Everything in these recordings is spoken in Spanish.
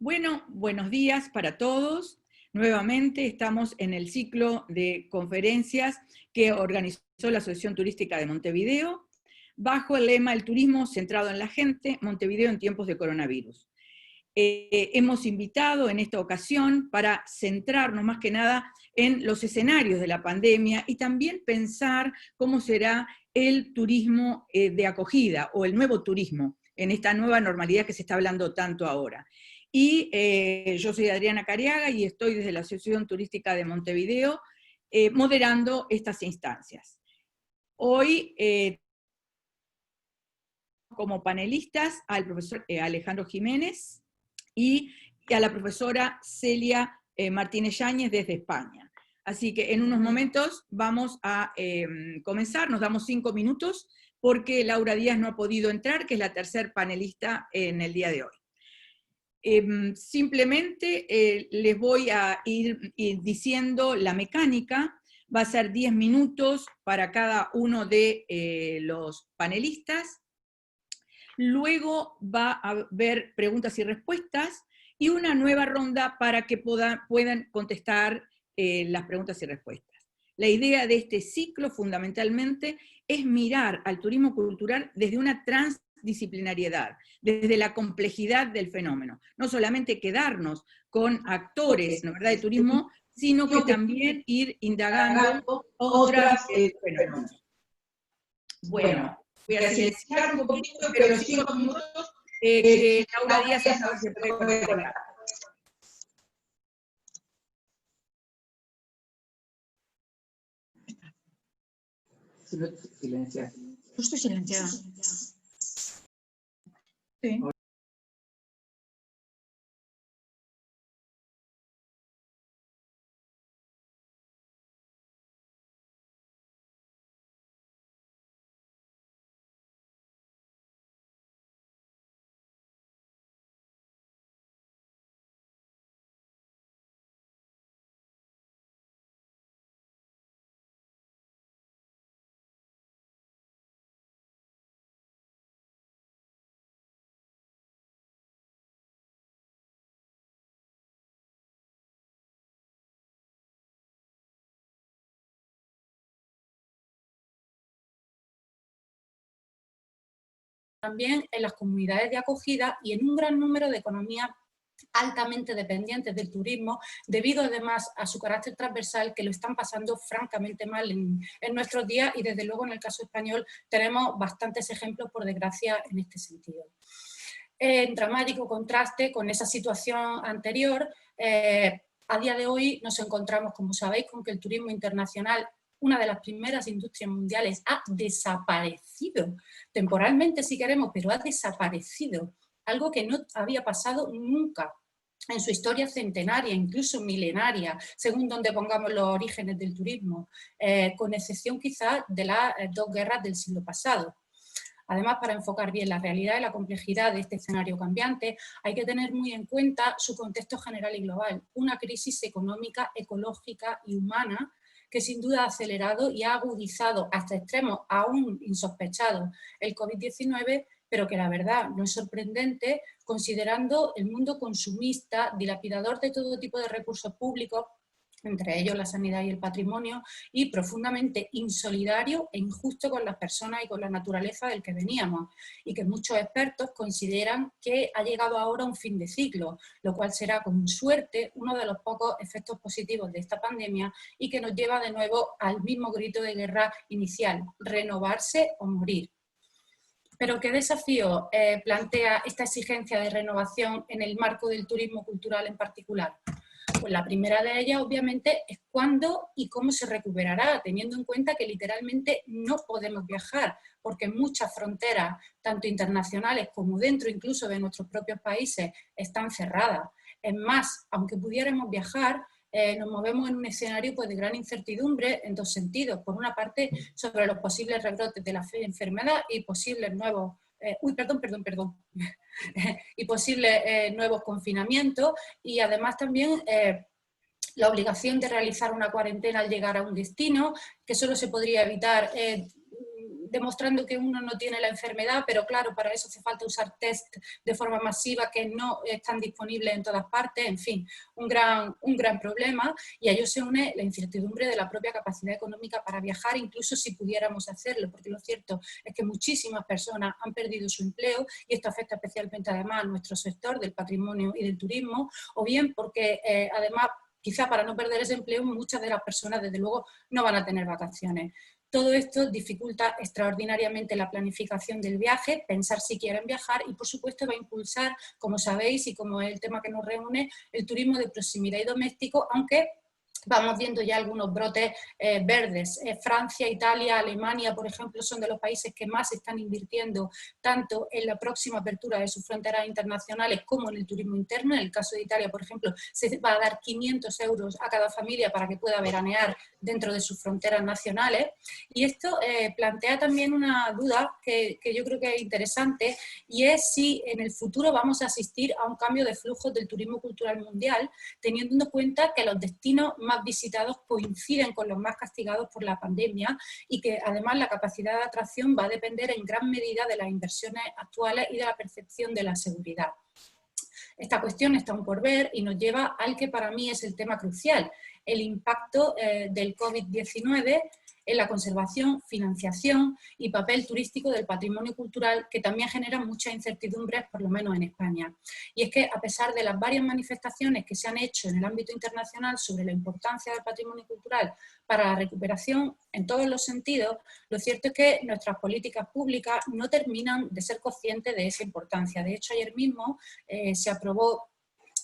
Bueno, buenos días para todos. Nuevamente estamos en el ciclo de conferencias que organizó la Asociación Turística de Montevideo, bajo el lema El turismo centrado en la gente, Montevideo en tiempos de coronavirus. Hemos invitado en esta ocasión para centrarnos más que nada en los escenarios de la pandemia y también pensar cómo será el turismo de acogida o el nuevo turismo en esta nueva normalidad que se está hablando tanto ahora. Y yo soy Adriana Cariaga y estoy desde la Asociación Turística de Montevideo moderando estas instancias. Hoy como panelistas al profesor Alejandro Jiménez y a la profesora Celia Martínez Yáñez desde España. Así que en unos momentos vamos a comenzar, nos damos 5 minutos, porque Laura Díaz no ha podido entrar, que es la tercer panelista en el día de hoy. Simplemente les voy a ir diciendo la mecánica. Va a ser 10 minutos para cada uno de los panelistas. Luego va a haber preguntas y respuestas y una nueva ronda para que puedan contestar las preguntas y respuestas. La idea de este ciclo fundamentalmente es mirar al turismo cultural desde una transdisciplinariedad, desde la complejidad del fenómeno. No solamente quedarnos con actores, ¿no, verdad?, de turismo, sino que también ir indagando otros fenómenos. Bueno, voy a silenciar un poquito, pero 5 minutos que Laura Díaz se puede conectar. Silenciar. Yo estoy silenciada. Sí. También en las comunidades de acogida y en un gran número de economías altamente dependientes del turismo, debido además a su carácter transversal, que lo están pasando francamente mal en nuestros días, y desde luego en el caso español tenemos bastantes ejemplos, por desgracia, en este sentido. En dramático contraste con esa situación anterior, a día de hoy nos encontramos, como sabéis, con que el turismo internacional, una de las primeras industrias mundiales, ha desaparecido, temporalmente si queremos, pero ha desaparecido, algo que no había pasado nunca en su historia centenaria, incluso milenaria, según donde pongamos los orígenes del turismo, con excepción quizás de las 2 guerras del siglo pasado. Además, para enfocar bien la realidad y la complejidad de este escenario cambiante, hay que tener muy en cuenta su contexto general y global, una crisis económica, ecológica y humana que sin duda ha acelerado y ha agudizado hasta extremos aún insospechados el COVID-19, pero que la verdad no es sorprendente considerando el mundo consumista, dilapidador de todo tipo de recursos públicos, entre ellos la sanidad y el patrimonio, y profundamente insolidario e injusto con las personas y con la naturaleza del que veníamos, y que muchos expertos consideran que ha llegado ahora un fin de ciclo, lo cual será con suerte uno de los pocos efectos positivos de esta pandemia y que nos lleva de nuevo al mismo grito de guerra inicial: renovarse o morir. Pero ¿qué desafío plantea esta exigencia de renovación en el marco del turismo cultural en particular? Pues la primera de ellas, obviamente, es cuándo y cómo se recuperará, teniendo en cuenta que literalmente no podemos viajar, porque muchas fronteras, tanto internacionales como dentro incluso de nuestros propios países, están cerradas. Es más, aunque pudiéramos viajar, nos movemos en un escenario pues, de gran incertidumbre en 2 sentidos. Por una parte, sobre los posibles rebrotes de la enfermedad y posibles nuevos y posibles nuevos confinamientos, y además también la obligación de realizar una cuarentena al llegar a un destino, que solo se podría evitar demostrando que uno no tiene la enfermedad, pero claro, para eso hace falta usar test de forma masiva que no están disponibles en todas partes, en fin, un gran problema, y a ello se une la incertidumbre de la propia capacidad económica para viajar, incluso si pudiéramos hacerlo, porque lo cierto es que muchísimas personas han perdido su empleo y esto afecta especialmente además a nuestro sector del patrimonio y del turismo, o bien porque además quizá para no perder ese empleo muchas de las personas desde luego no van a tener vacaciones. Todo esto dificulta extraordinariamente la planificación del viaje, pensar si quieren viajar y por supuesto va a impulsar, como sabéis y como es el tema que nos reúne, el turismo de proximidad y doméstico, aunque vamos viendo ya algunos brotes verdes. Francia, Italia, Alemania, por ejemplo, son de los países que más están invirtiendo tanto en la próxima apertura de sus fronteras internacionales como en el turismo interno. En el caso de Italia, por ejemplo, se va a dar 500 euros a cada familia para que pueda veranear dentro de sus fronteras nacionales. Y esto plantea también una duda que yo creo que es interesante, y es si en el futuro vamos a asistir a un cambio de flujos del turismo cultural mundial, teniendo en cuenta que los destinos más visitados coinciden con los más castigados por la pandemia y que además la capacidad de atracción va a depender en gran medida de las inversiones actuales y de la percepción de la seguridad. Esta cuestión está aún por ver y nos lleva al que para mí es el tema crucial, el impacto del COVID-19 en la conservación, financiación y papel turístico del patrimonio cultural, que también genera muchas incertidumbres, por lo menos en España. Y es que a pesar de las varias manifestaciones que se han hecho en el ámbito internacional sobre la importancia del patrimonio cultural para la recuperación en todos los sentidos, lo cierto es que nuestras políticas públicas no terminan de ser conscientes de esa importancia. De hecho, ayer mismo se aprobó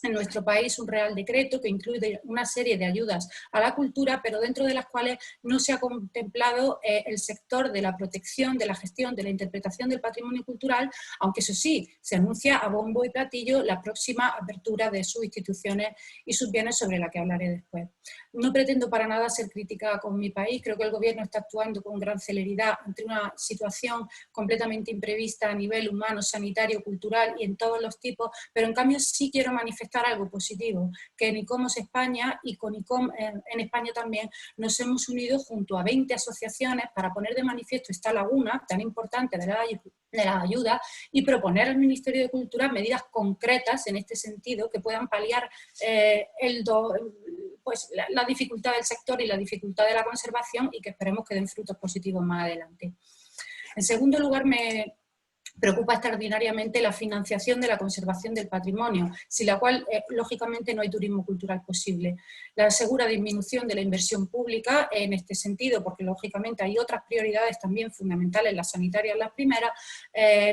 en nuestro país un Real Decreto que incluye una serie de ayudas a la cultura, pero dentro de las cuales no se ha contemplado el sector de la protección, de la gestión, de la interpretación del patrimonio cultural, aunque eso sí, se anuncia a bombo y platillo la próxima apertura de sus instituciones y sus bienes, sobre la que hablaré después. No pretendo para nada ser crítica con mi país, creo que el Gobierno está actuando con gran celeridad ante una situación completamente imprevista a nivel humano, sanitario, cultural y en todos los tipos, pero en cambio sí quiero manifestar algo positivo, que en ICOMOS España y con ICOM en España también nos hemos unido junto a 20 asociaciones para poner de manifiesto esta laguna tan importante de la ayuda y proponer al Ministerio de Cultura medidas concretas en este sentido que puedan paliar la dificultad del sector y la dificultad de la conservación y que esperemos que den frutos positivos más adelante. En segundo lugar, me preocupa extraordinariamente la financiación de la conservación del patrimonio, sin la cual, lógicamente, no hay turismo cultural posible. La segura disminución de la inversión pública en este sentido, porque lógicamente hay otras prioridades también fundamentales, las sanitarias las primeras,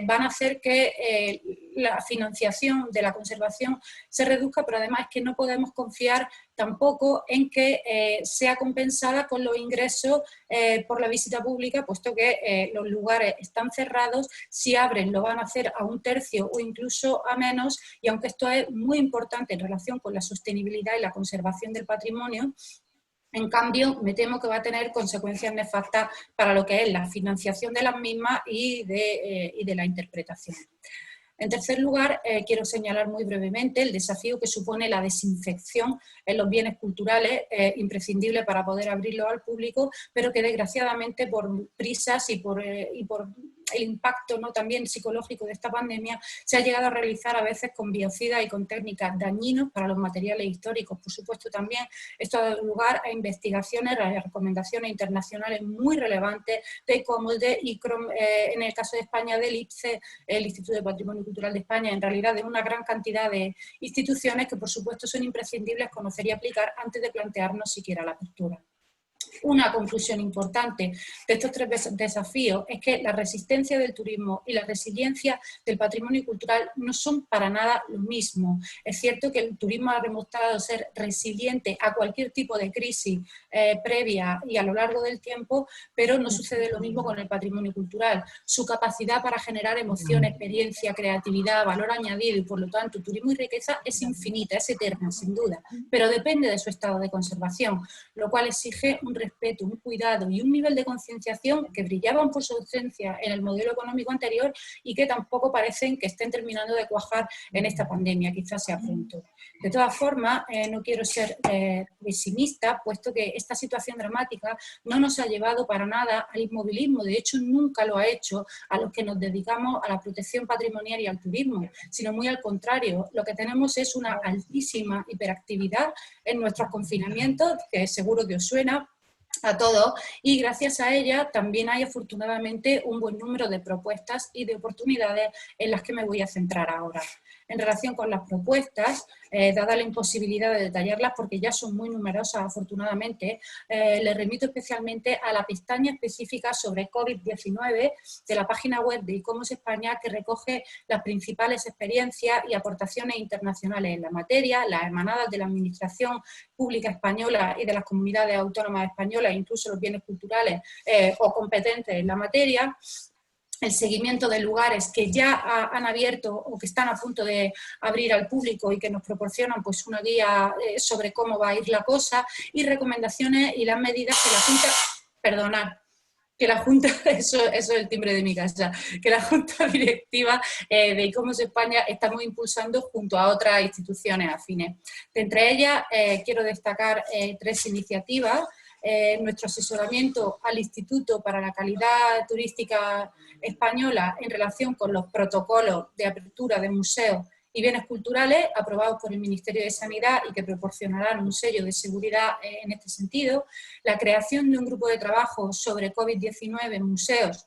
van a hacer que la financiación de la conservación se reduzca, pero además es que no podemos confiar tampoco en que sea compensada con los ingresos por la visita pública, puesto que los lugares están cerrados, si abren lo van a hacer a un tercio o incluso a menos, y aunque esto es muy importante en relación con la sostenibilidad y la conservación del patrimonio, en cambio me temo que va a tener consecuencias nefastas para lo que es la financiación de las mismas y de la interpretación. En tercer lugar, quiero señalar muy brevemente el desafío que supone la desinfección en los bienes culturales, imprescindible para poder abrirlos al público, pero que desgraciadamente por prisas y por el impacto, ¿no?, también psicológico de esta pandemia, se ha llegado a realizar a veces con biocidas y con técnicas dañinos para los materiales históricos. Por supuesto, también esto ha dado lugar a investigaciones, a recomendaciones internacionales muy relevantes de ICOMOS, de ICROM, en el caso de España del IPCE, el Instituto de Patrimonio Cultural de España, en realidad de una gran cantidad de instituciones que por supuesto son imprescindibles conocer y aplicar antes de plantearnos siquiera la apertura. Una conclusión importante de estos tres desafíos es que la resistencia del turismo y la resiliencia del patrimonio cultural no son para nada lo mismo. Es cierto que el turismo ha demostrado ser resiliente a cualquier tipo de crisis previa y a lo largo del tiempo, pero no sucede lo mismo con el patrimonio cultural. Su capacidad para generar emoción, experiencia, creatividad, valor añadido y por lo tanto turismo y riqueza es infinita, es eterna sin duda, pero depende de su estado de conservación, lo cual exige un respeto, un cuidado y un nivel de concienciación que brillaban por su ausencia en el modelo económico anterior y que tampoco parecen que estén terminando de cuajar en esta pandemia, quizás sea pronto. De todas formas, no quiero ser pesimista, puesto que esta situación dramática no nos ha llevado para nada al inmovilismo, de hecho nunca lo ha hecho a los que nos dedicamos a la protección patrimonial y al turismo, sino muy al contrario, lo que tenemos es una altísima hiperactividad en nuestros confinamientos, que seguro que os suena a todos, y gracias a ella también hay afortunadamente un buen número de propuestas y de oportunidades en las que me voy a centrar ahora. En relación con las propuestas, dada la imposibilidad de detallarlas porque ya son muy numerosas afortunadamente, les remito especialmente a la pestaña específica sobre COVID-19 de la página web de ICOMOS España, que recoge las principales experiencias y aportaciones internacionales en la materia, las emanadas de la Administración Pública Española y de las comunidades autónomas españolas, incluso los bienes culturales o competentes en la materia, el seguimiento de lugares que ya han abierto o que están a punto de abrir al público y que nos proporcionan pues una guía sobre cómo va a ir la cosa, y recomendaciones y las medidas que la Junta, perdonad, que la Junta, eso es el timbre de mi casa, que la Junta Directiva de ICOMOS España estamos impulsando junto a otras instituciones afines. De entre ellas quiero destacar 3 iniciativas. Nuestro asesoramiento al Instituto para la Calidad Turística Española en relación con los protocolos de apertura de museos y bienes culturales aprobados por el Ministerio de Sanidad y que proporcionarán un sello de seguridad en este sentido, la creación de un grupo de trabajo sobre COVID-19 en museos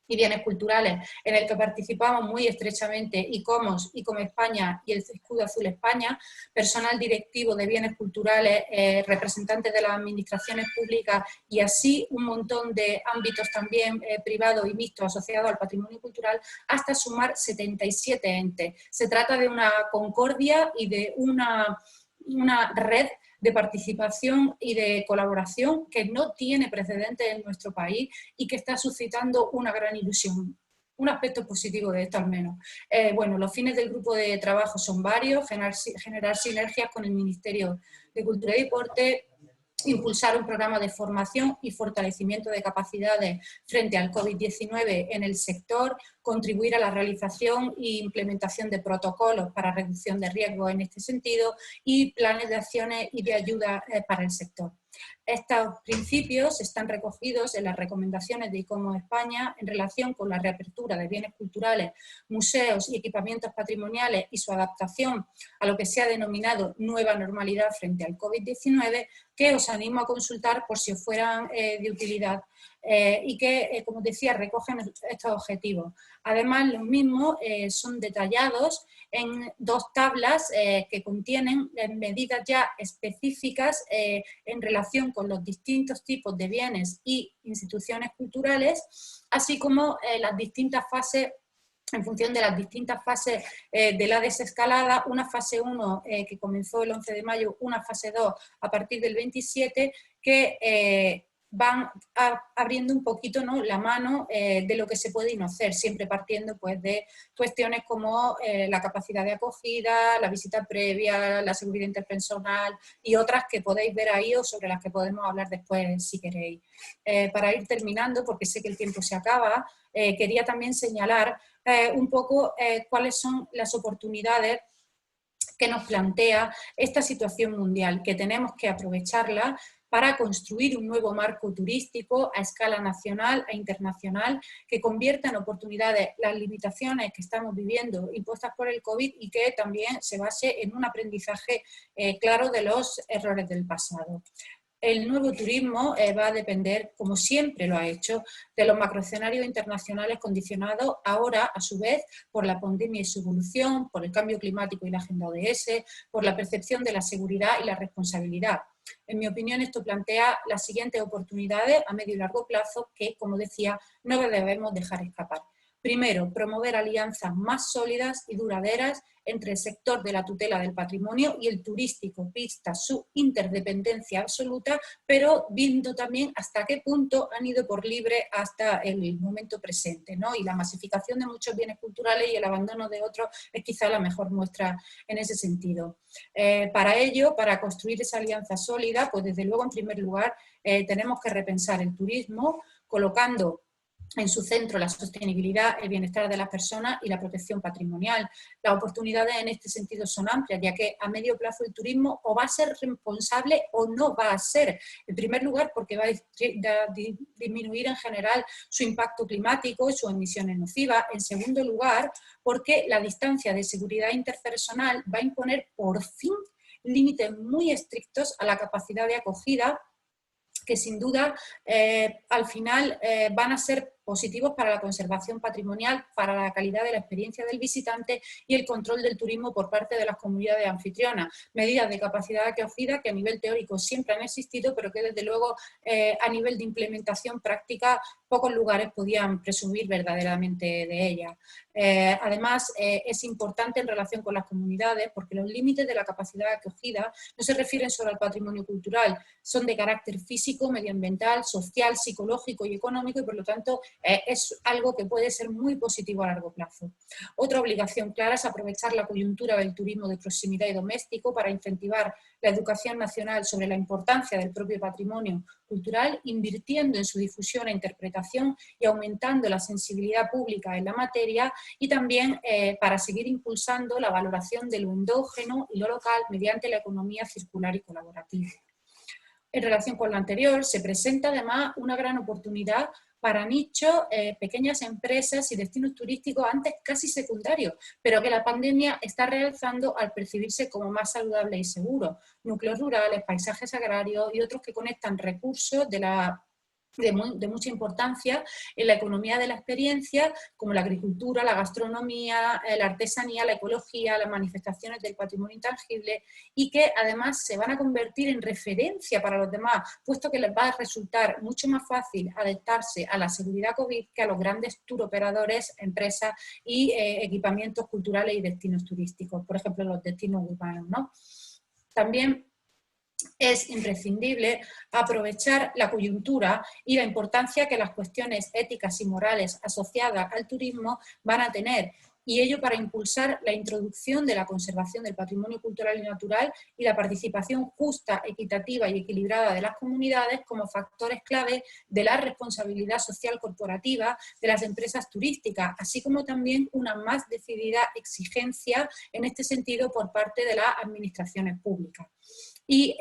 y bienes culturales, en el que participamos muy estrechamente ICOMOS España y el Escudo Azul España, personal directivo de bienes culturales, representantes de las administraciones públicas y así un montón de ámbitos también privados y mixtos asociados al patrimonio cultural, hasta sumar 77 entes. Se trata de una concordia y de una red de participación y de colaboración que no tiene precedentes en nuestro país y que está suscitando una gran ilusión. Un aspecto positivo de esto al menos. Bueno, los fines del grupo de trabajo son varios: generar sinergias con el Ministerio de Cultura y Deporte, impulsar un programa de formación y fortalecimiento de capacidades frente al COVID-19 en el sector, contribuir a la realización e implementación de protocolos para reducción de riesgos en este sentido y planes de acciones y de ayuda para el sector. Estos principios están recogidos en las recomendaciones de ICOMOS España en relación con la reapertura de bienes culturales, museos y equipamientos patrimoniales y su adaptación a lo que se ha denominado nueva normalidad frente al COVID-19, que os animo a consultar por si os fueran de utilidad y que, como decía, recogen estos objetivos. Además, los mismos son detallados en 2 tablas que contienen medidas ya específicas en relación con los distintos tipos de bienes y instituciones culturales, así como las distintas fases, en función de las distintas fases de la desescalada, una fase 1 que comenzó el 11 de mayo, una fase 2 a partir del 27, que van abriendo un poquito, ¿no?, la mano de lo que se puede y no hacer, siempre partiendo pues, de cuestiones como la capacidad de acogida, la visita previa, la seguridad interpersonal y otras que podéis ver ahí o sobre las que podemos hablar después si queréis. Para ir terminando, porque sé que el tiempo se acaba, quería también señalar un poco cuáles son las oportunidades que nos plantea esta situación mundial, que tenemos que aprovecharla para construir un nuevo marco turístico a escala nacional e internacional que convierta en oportunidades las limitaciones que estamos viviendo impuestas por el COVID y que también se base en un aprendizaje claro de los errores del pasado. El nuevo turismo va a depender, como siempre lo ha hecho, de los macroescenarios internacionales condicionados ahora, a su vez, por la pandemia y su evolución, por el cambio climático y la agenda ODS, por la percepción de la seguridad y la responsabilidad. En mi opinión, esto plantea las siguientes oportunidades a medio y largo plazo que, como decía, no debemos dejar escapar. Primero, promover alianzas más sólidas y duraderas entre el sector de la tutela del patrimonio y el turístico, vista su interdependencia absoluta, pero viendo también hasta qué punto han ido por libre hasta el momento presente, ¿no? Y la masificación de muchos bienes culturales y el abandono de otros es quizá la mejor muestra en ese sentido. Para ello, para construir esa alianza sólida, pues desde luego, en primer lugar, tenemos que repensar el turismo, colocando en su centro la sostenibilidad, el bienestar de las personas y la protección patrimonial. Las oportunidades en este sentido son amplias, ya que a medio plazo el turismo o va a ser responsable o no va a ser. En primer lugar, porque va a disminuir en general su impacto climático y sus emisiones nocivas. En segundo lugar, porque la distancia de seguridad interpersonal va a imponer por fin límites muy estrictos a la capacidad de acogida, que sin duda al final van a ser positivos para la conservación patrimonial, para la calidad de la experiencia del visitante y el control del turismo por parte de las comunidades anfitrionas. Medidas de capacidad de acogida que a nivel teórico siempre han existido, pero que desde luego a nivel de implementación práctica pocos lugares podían presumir verdaderamente de ellas. Además, es importante en relación con las comunidades, porque los límites de la capacidad de acogida no se refieren solo al patrimonio cultural, son de carácter físico, medioambiental, social, psicológico y económico, y por lo tanto es algo que puede ser muy positivo a largo plazo. Otra obligación clara es aprovechar la coyuntura del turismo de proximidad y doméstico para incentivar la educación nacional sobre la importancia del propio patrimonio cultural, invirtiendo en su difusión e interpretación y aumentando la sensibilidad pública en la materia, y también para seguir impulsando la valoración de lo endógeno y lo local mediante la economía circular y colaborativa. En relación con lo anterior, se presenta además una gran oportunidad para nichos, pequeñas empresas y destinos turísticos antes casi secundarios, pero que la pandemia está realzando al percibirse como más saludables y seguros. Núcleos rurales, paisajes agrarios y otros que conectan recursos de mucha importancia en la economía de la experiencia, como la agricultura, la gastronomía, la artesanía, la ecología, las manifestaciones del patrimonio intangible, y que además se van a convertir en referencia para los demás, puesto que les va a resultar mucho más fácil adaptarse a la seguridad COVID que a los grandes tour operadores, empresas y equipamientos culturales y destinos turísticos, por ejemplo los destinos urbanos, ¿no? También es imprescindible aprovechar la coyuntura y la importancia que las cuestiones éticas y morales asociadas al turismo van a tener, y ello para impulsar la introducción de la conservación del patrimonio cultural y natural y la participación justa, equitativa y equilibrada de las comunidades como factores clave de la responsabilidad social corporativa de las empresas turísticas, así como también una más decidida exigencia en este sentido por parte de las administraciones públicas. Y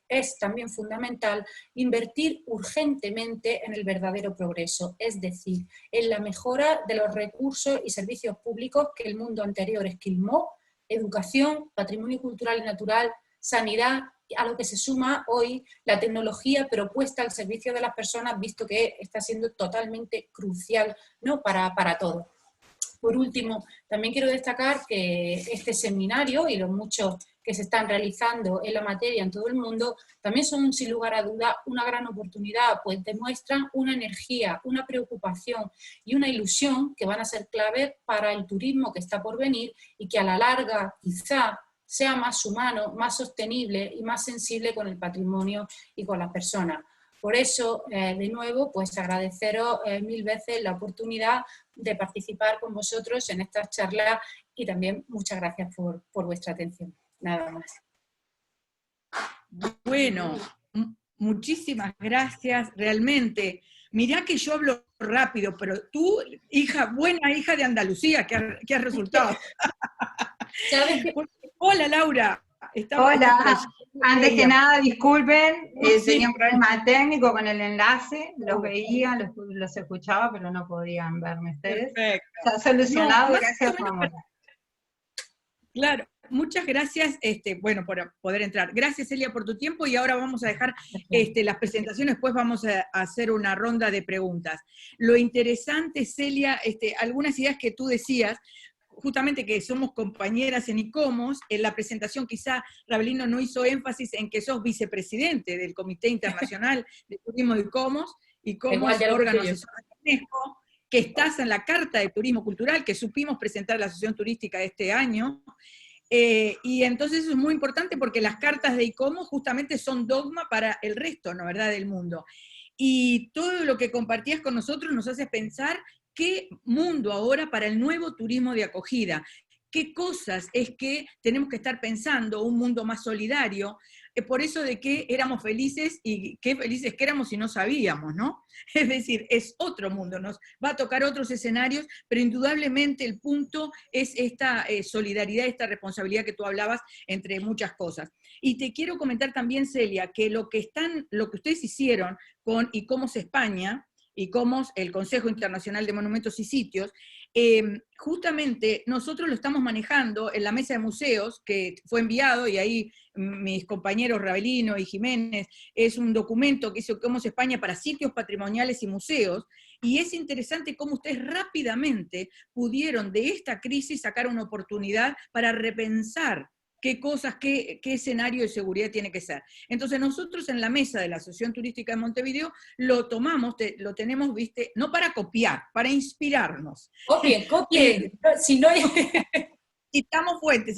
es también fundamental invertir urgentemente en el verdadero progreso, es decir, en la mejora de los recursos y servicios públicos que el mundo anterior esquilmó: educación, patrimonio cultural y natural, sanidad, a lo que se suma hoy la tecnología, pero puesta al servicio de las personas, visto que está siendo totalmente crucial, ¿no?, para todo. Por último, también quiero destacar que este seminario y los muchos que se están realizando en la materia en todo el mundo también son, sin lugar a duda, una gran oportunidad, pues demuestran una energía, una preocupación y una ilusión que van a ser clave para el turismo que está por venir y que a la larga quizá sea más humano, más sostenible y más sensible con el patrimonio y con las personas. Por eso, de nuevo, pues agradeceros mil veces la oportunidad de participar con vosotros en estas charlas, y también muchas gracias por vuestra atención. Nada más. Bueno, muchísimas gracias, realmente. Mirá que yo hablo rápido, pero tú, hija, buena hija de Andalucía, que has resultado. Hola, Laura. Hola, antes que nada, disculpen, tenía un problema técnico con el enlace, los veía, los escuchaba, pero no podían verme ustedes. Perfecto. Está solucionado, No, gracias por amor. Claro, muchas gracias, bueno, por poder entrar. Gracias, Celia, por tu tiempo, y ahora vamos a dejar las presentaciones, después vamos a hacer una ronda de preguntas. Lo interesante, Celia, algunas ideas que tú decías, justamente que somos compañeras en ICOMOS, en la presentación quizá Rabelino no hizo énfasis en que sos vicepresidente del Comité Internacional de Turismo de ICOMOS, ICOMOS, órgano asesor de UNESCO, que estás en la Carta de Turismo Cultural, que supimos presentar a la Asociación Turística este año, y entonces eso es muy importante porque las cartas de ICOMOS justamente son dogma para el resto, ¿no, verdad?, del mundo. Y todo lo que compartías con nosotros nos hace pensar qué mundo ahora para el nuevo turismo de acogida, qué cosas es que tenemos que estar pensando, un mundo más solidario, por eso de que éramos felices y qué felices que éramos y no sabíamos, ¿no? Es decir, es otro mundo, nos va a tocar otros escenarios, pero indudablemente el punto es esta solidaridad, esta responsabilidad que tú hablabas entre muchas cosas. Y te quiero comentar también, Celia, que lo que ustedes hicieron con ICOMOS España, ICOMOS, el Consejo Internacional de Monumentos y Sitios, justamente nosotros lo estamos manejando en la mesa de museos, que fue enviado, y ahí mis compañeros Ravelino y Jiménez, es un documento que hizo ICOMOS España para sitios patrimoniales y museos, y es interesante cómo ustedes rápidamente pudieron de esta crisis sacar una oportunidad para repensar qué cosas, qué escenario de seguridad tiene que ser. Entonces nosotros en la mesa de la Asociación Turística de Montevideo lo tomamos, lo tenemos, viste, no para copiar, para inspirarnos. Copien, si no hay... Citamos fuentes,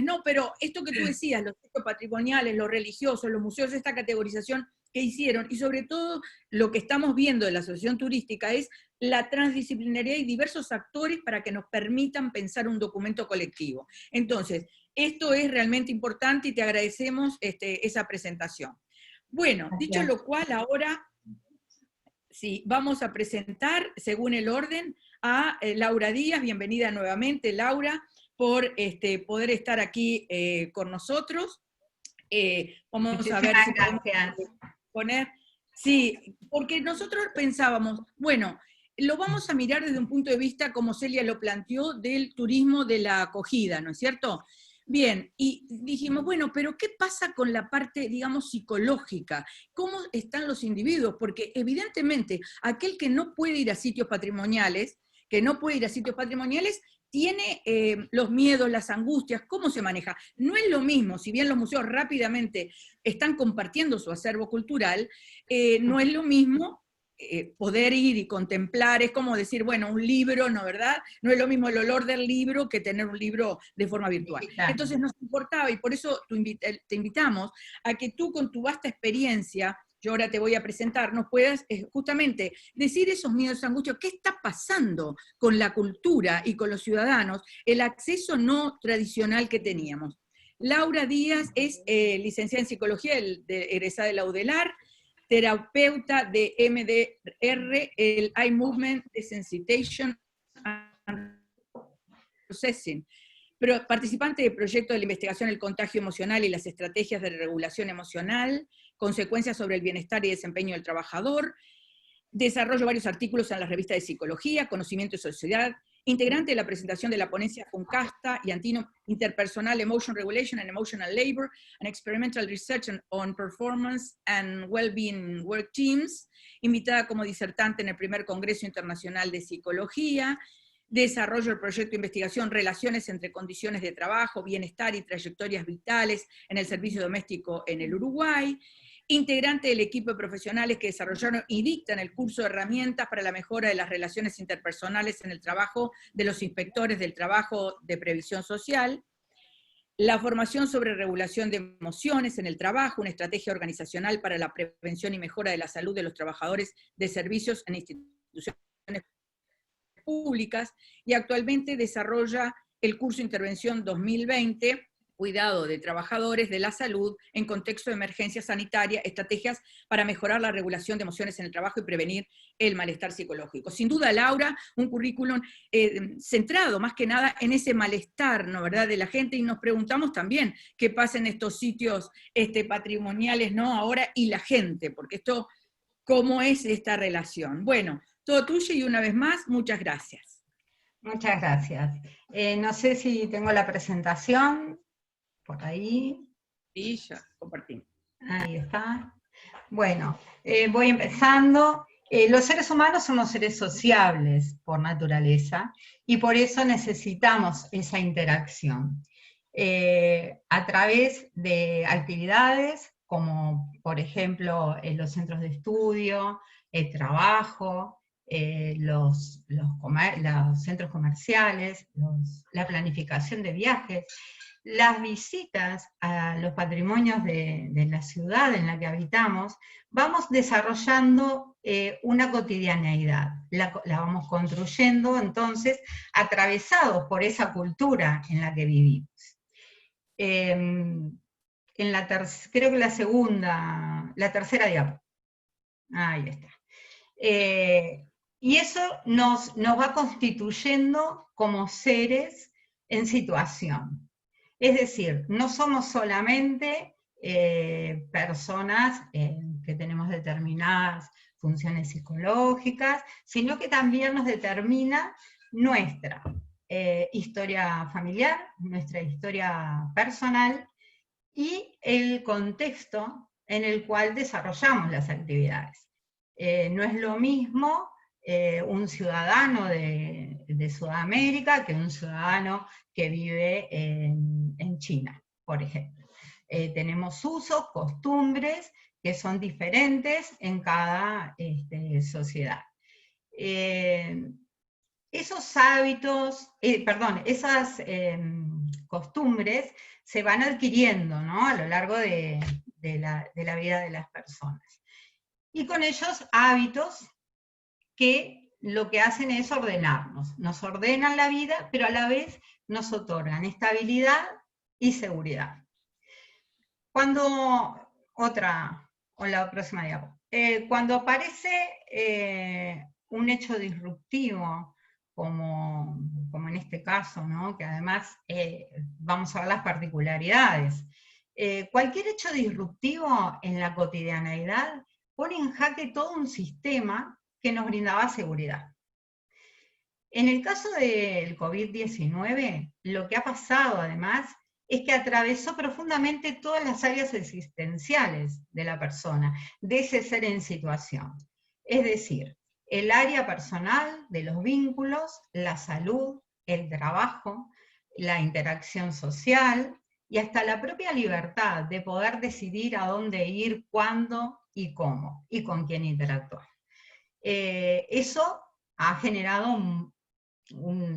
no, pero esto que tú decías, los sitios patrimoniales, los religiosos, los museos, esta categorización que hicieron, y sobre todo lo que estamos viendo de la Asociación Turística es la transdisciplinariedad y diversos actores para que nos permitan pensar un documento colectivo. Entonces, esto es realmente importante y te agradecemos esa presentación. Bueno, dicho lo cual, ahora sí, vamos a presentar, según el orden, a Laura Díaz. Bienvenida nuevamente, Laura, por poder estar aquí con nosotros. Vamos a ver si podemos poner... Sí, porque nosotros pensábamos, bueno, lo vamos a mirar desde un punto de vista, como Celia lo planteó, del turismo de la acogida, ¿no es cierto? Bien, y dijimos, bueno, pero ¿qué pasa con la parte, digamos, psicológica? ¿Cómo están los individuos? Porque evidentemente aquel que no puede ir a sitios patrimoniales, tiene los miedos, las angustias, ¿cómo se maneja? No es lo mismo, si bien los museos rápidamente están compartiendo su acervo cultural, no es lo mismo poder ir y contemplar, es como decir, bueno, un libro, ¿no, verdad? No es lo mismo el olor del libro que tener un libro de forma virtual. Entonces nos importaba, y por eso te invitamos a que tú con tu vasta experiencia, yo ahora te voy a presentar, nos puedas justamente decir esos miedos, angustias, qué está pasando con la cultura y con los ciudadanos, el acceso no tradicional que teníamos. Laura Díaz es licenciada en psicología, egresada de la UDELAR, terapeuta de MDR, el Eye Movement Desensitization and Processing, participante del proyecto de la investigación del contagio emocional y las estrategias de regulación emocional, consecuencias sobre el bienestar y desempeño del trabajador, desarrollo varios artículos en la revista de psicología, conocimiento y sociedad, integrante de la presentación de la ponencia FUNCASTA y Interpersonal Emotion Regulation and Emotional Labor, and Experimental Research on Performance and Wellbeing Work Teams, invitada como disertante en el primer Congreso Internacional de Psicología, desarrollo del proyecto de investigación Relaciones entre condiciones de trabajo, bienestar y trayectorias vitales en el servicio doméstico en el Uruguay, integrante del equipo de profesionales que desarrollaron y dictan el curso de herramientas para la mejora de las relaciones interpersonales en el trabajo de los inspectores del trabajo de previsión social, la formación sobre regulación de emociones en el trabajo, una estrategia organizacional para la prevención y mejora de la salud de los trabajadores de servicios en instituciones públicas, y actualmente desarrolla el curso de Intervención 2020, Cuidado de Trabajadores de la Salud en contexto de emergencia sanitaria, estrategias para mejorar la regulación de emociones en el trabajo y prevenir el malestar psicológico. Sin duda, Laura, un currículum centrado más que nada en ese malestar, ¿no, verdad?, de la gente, y nos preguntamos también qué pasa en estos sitios patrimoniales, ¿no?, ahora, y la gente, porque esto, ¿cómo es esta relación? Bueno, todo tuyo, y una vez más, muchas gracias. Muchas gracias. No sé si tengo la presentación por ahí. Sí, ya compartimos. Ahí está. Bueno, voy empezando. Los seres humanos somos seres sociables por naturaleza, y por eso necesitamos esa interacción. A través de actividades como, por ejemplo, los centros de estudio, el trabajo, los centros comerciales, la planificación de viajes, las visitas a los patrimonios de la ciudad en la que habitamos, vamos desarrollando una cotidianeidad, la vamos construyendo entonces atravesados por esa cultura en la que vivimos. Creo que la tercera diapositiva. Ahí está. Y eso nos va constituyendo como seres en situación. Es decir, no somos solamente personas que tenemos determinadas funciones psicológicas, sino que también nos determina nuestra historia familiar, nuestra historia personal, y el contexto en el cual desarrollamos las actividades. No es lo mismo un ciudadano de Sudamérica que un ciudadano que vive en China, por ejemplo. Tenemos usos, costumbres que son diferentes en cada sociedad. Esos hábitos, esas costumbres se van adquiriendo, ¿no?, a lo largo de la vida de las personas. Y con ellos hábitos que lo que hacen es ordenarnos. Nos ordenan la vida, pero a la vez nos otorgan estabilidad y seguridad. Cuando aparece un hecho disruptivo, como en este caso, ¿no?, que además vamos a ver las particularidades. Cualquier hecho disruptivo en la cotidianeidad pone en jaque todo un sistema que nos brindaba seguridad. En el caso del COVID-19, lo que ha pasado además es que atravesó profundamente todas las áreas existenciales de la persona, de ese ser en situación. Es decir, el área personal de los vínculos, la salud, el trabajo, la interacción social y hasta la propia libertad de poder decidir a dónde ir, cuándo y cómo, y con quién interactuar. Eso ha generado un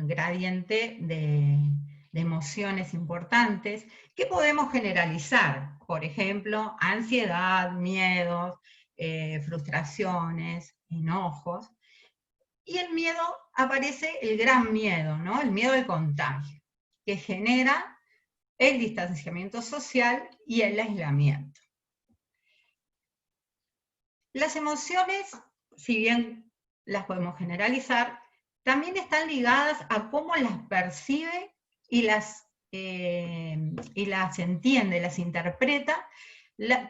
gradiente de emociones importantes que podemos generalizar. Por ejemplo, ansiedad, miedos, frustraciones, enojos. Y el miedo, aparece el gran miedo, ¿no?, el miedo al contagio, que genera el distanciamiento social y el aislamiento. Las emociones, si bien las podemos generalizar, también están ligadas a cómo las percibe y las entiende, las interpreta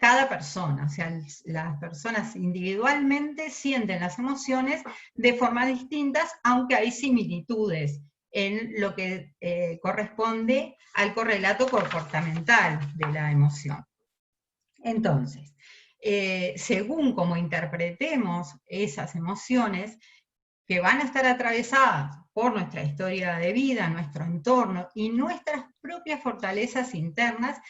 cada persona. O sea, las personas individualmente sienten las emociones de formas distintas, aunque hay similitudes en lo que corresponde al correlato comportamental de la emoción. Entonces, según cómo interpretemos esas emociones, que van a estar atravesadas por nuestra historia de vida, nuestro entorno y nuestras propias fortalezas internas,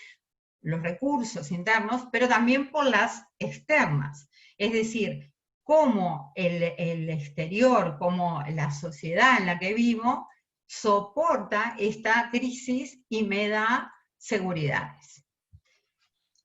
los recursos internos, pero también por las externas. Es decir, cómo el exterior, cómo la sociedad en la que vivo, soporta esta crisis y me da seguridades,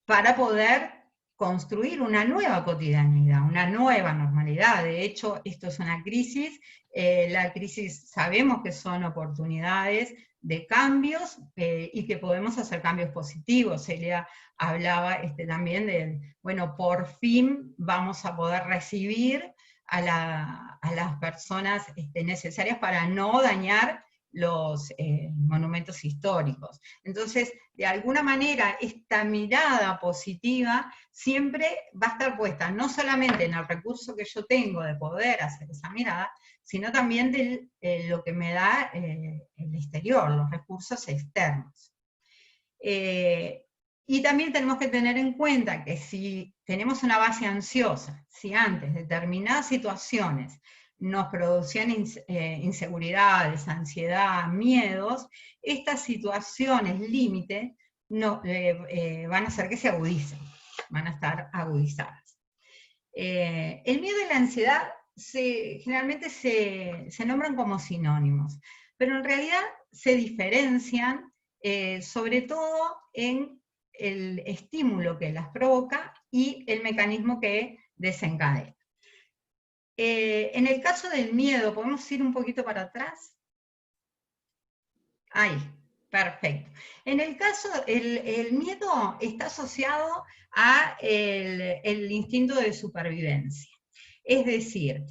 para poder construir una nueva cotidianidad, una nueva normalidad. De hecho, esto es una crisis. La crisis sabemos que son oportunidades de cambios y que podemos hacer cambios positivos. Celia hablaba también de, bueno, por fin vamos a poder recibir a las personas necesarias para no dañar los monumentos históricos. Entonces, de alguna manera, esta mirada positiva siempre va a estar puesta no solamente en el recurso que yo tengo de poder hacer esa mirada, sino también de lo que me da el exterior, los recursos externos. Y también tenemos que tener en cuenta que si tenemos una base ansiosa, si antes determinadas situaciones nos producían inseguridades, ansiedad, miedos, estas situaciones límite van a hacer que se agudicen, van a estar agudizadas. El miedo y la ansiedad generalmente se nombran como sinónimos, pero en realidad se diferencian sobre todo en el estímulo que las provoca y el mecanismo que desencadena. En el caso del miedo, ¿podemos ir un poquito para atrás? Ahí, perfecto. En el caso, el miedo está asociado a el instinto de supervivencia. Es decir,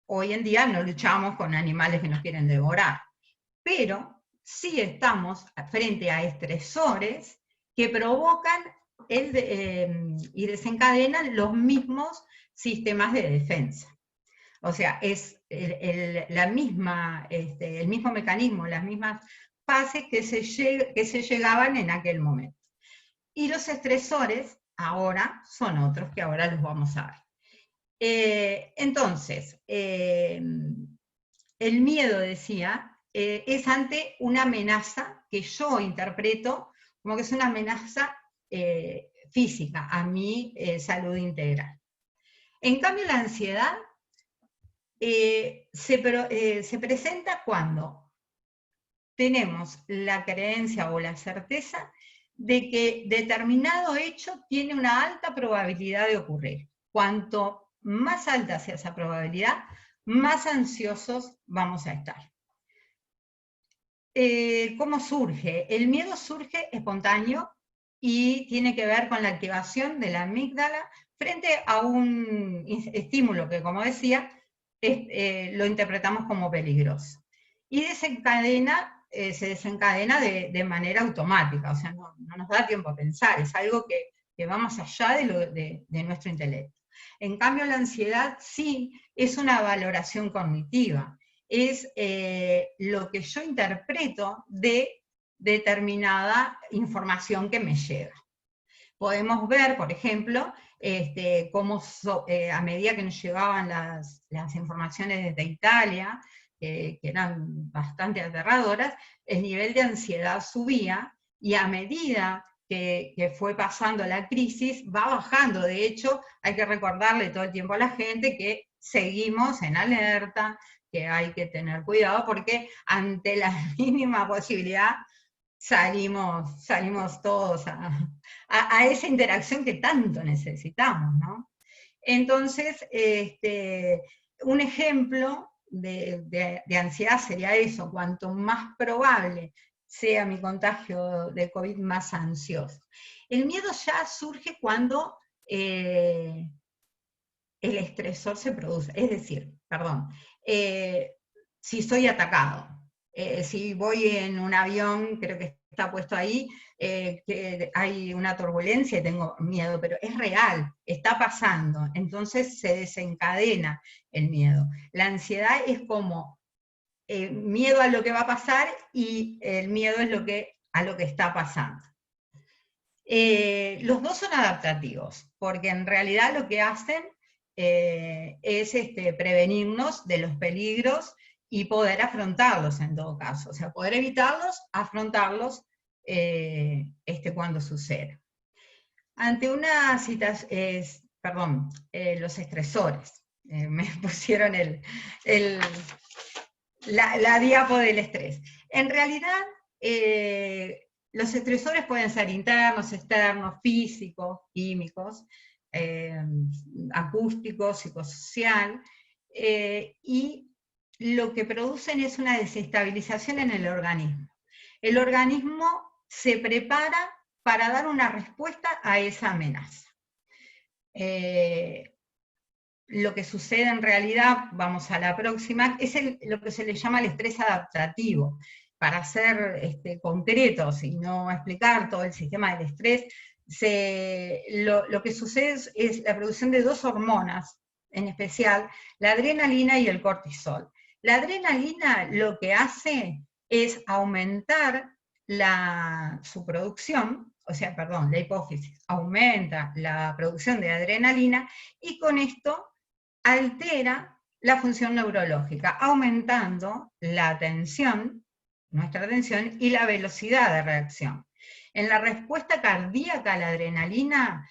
hoy en día no luchamos con animales que nos quieren devorar, pero sí estamos frente a estresores que provocan y desencadenan los mismos sistemas de defensa. O sea, es el mismo mecanismo, las mismas fases que se llegaban en aquel momento. Y los estresores ahora son otros que ahora los vamos a ver. Entonces, el miedo, decía, es ante una amenaza que yo interpreto como que es una amenaza física a mi salud integral. En cambio, la ansiedad se presenta cuando tenemos la creencia o la certeza de que determinado hecho tiene una alta probabilidad de ocurrir. Cuanto más alta sea esa probabilidad, más ansiosos vamos a estar. ¿Cómo surge? El miedo surge espontáneo y tiene que ver con la activación de la amígdala frente a un estímulo que, como decía, lo interpretamos como peligroso. Y se desencadena de manera automática, o sea, no nos da tiempo a pensar, es algo que va más allá de nuestro intelecto. En cambio, la ansiedad sí es una valoración cognitiva, es lo que yo interpreto de determinada información que me llega. Podemos ver, por ejemplo, cómo a medida que nos llegaban las informaciones desde Italia, que eran bastante aterradoras, el nivel de ansiedad subía, y a medida que fue pasando la crisis, va bajando. De hecho, hay que recordarle todo el tiempo a la gente que seguimos en alerta, que hay que tener cuidado, porque ante la mínima posibilidad salimos todos a esa interacción que tanto necesitamos, ¿no? Entonces, un ejemplo de ansiedad sería eso: cuanto más probable sea mi contagio de COVID, más ansioso. El miedo ya surge cuando el estresor se produce, es decir, si soy atacado, si voy en un avión, creo que está puesto ahí, que hay una turbulencia y tengo miedo, pero es real, está pasando, entonces se desencadena el miedo. La ansiedad es como miedo a lo que va a pasar, y el miedo es a lo que está pasando. Los dos son adaptativos, porque en realidad lo que hacen es prevenirnos de los peligros y poder afrontarlos en todo caso. O sea, poder evitarlos, afrontarlos cuando suceda. Ante una situación, los estresores. Me pusieron la diapo del estrés. En realidad, los estresores pueden ser internos, externos, físicos, químicos, acústicos, psicosocial, y lo que producen es una desestabilización en el organismo. El organismo se prepara para dar una respuesta a esa amenaza. Lo que sucede en realidad, vamos a la próxima, es lo que se le llama el estrés adaptativo. Para ser concretos y no explicar todo el sistema del estrés, lo que sucede es la producción de dos hormonas, en especial la adrenalina y el cortisol. La adrenalina lo que hace es aumentar su producción, la hipófisis aumenta la producción de adrenalina, y con esto altera la función neurológica, aumentando la tensión, nuestra tensión, y la velocidad de reacción. En la respuesta cardíaca, la adrenalina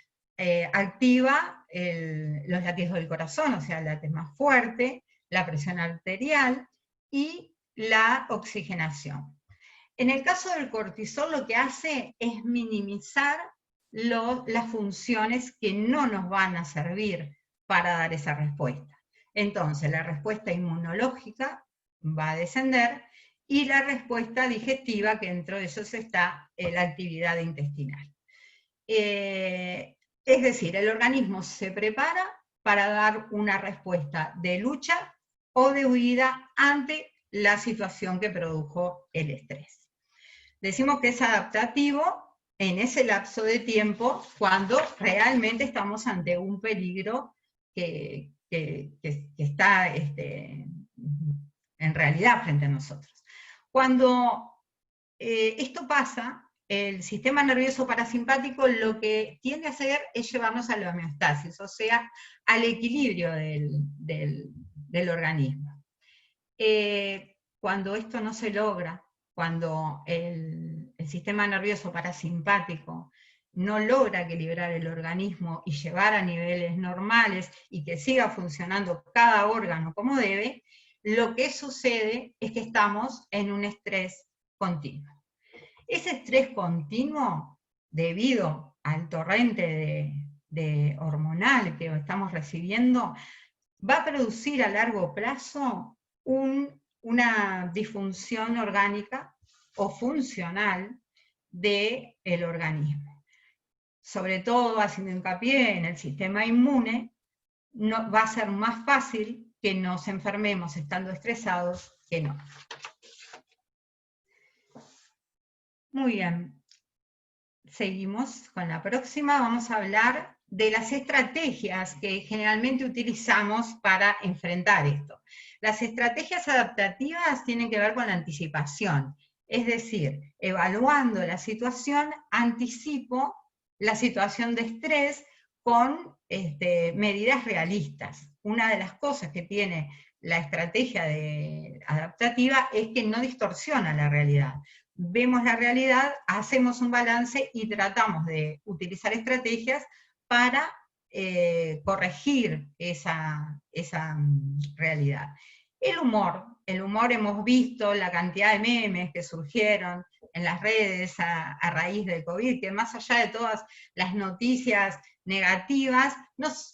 activa los latidos del corazón, o sea, late más fuerte, la presión arterial y la oxigenación. En el caso del cortisol lo que hace es minimizar las funciones que no nos van a servir para dar esa respuesta. Entonces la respuesta inmunológica va a descender y la respuesta digestiva, que dentro de eso está la actividad intestinal. Es decir, el organismo se prepara para dar una respuesta de lucha o de huida ante la situación que produjo el estrés. Decimos que es adaptativo en ese lapso de tiempo cuando realmente estamos ante un peligro que está en realidad frente a nosotros. Cuando esto pasa, el sistema nervioso parasimpático lo que tiende a hacer es llevarnos a la homeostasis, o sea, al equilibrio del organismo. Cuando esto no se logra, cuando el sistema nervioso parasimpático no logra equilibrar el organismo y llevar a niveles normales y que siga funcionando cada órgano como debe, lo que sucede es que estamos en un estrés continuo. Ese estrés continuo, debido al torrente de hormonal que estamos recibiendo, va a producir a largo plazo una disfunción orgánica o funcional del organismo. Sobre todo haciendo hincapié en el sistema inmune, va a ser más fácil que nos enfermemos estando estresados que no. Muy bien. Seguimos con la próxima. Vamos a hablar de las estrategias que generalmente utilizamos para enfrentar esto. Las estrategias adaptativas tienen que ver con la anticipación, es decir, evaluando la situación, anticipo la situación de estrés con medidas realistas. Una de las cosas que tiene la estrategia adaptativa es que no distorsiona la realidad. Vemos la realidad, hacemos un balance y tratamos de utilizar estrategias para corregir esa realidad. El humor hemos visto la cantidad de memes que surgieron en las redes a raíz del COVID, que más allá de todas las noticias negativas,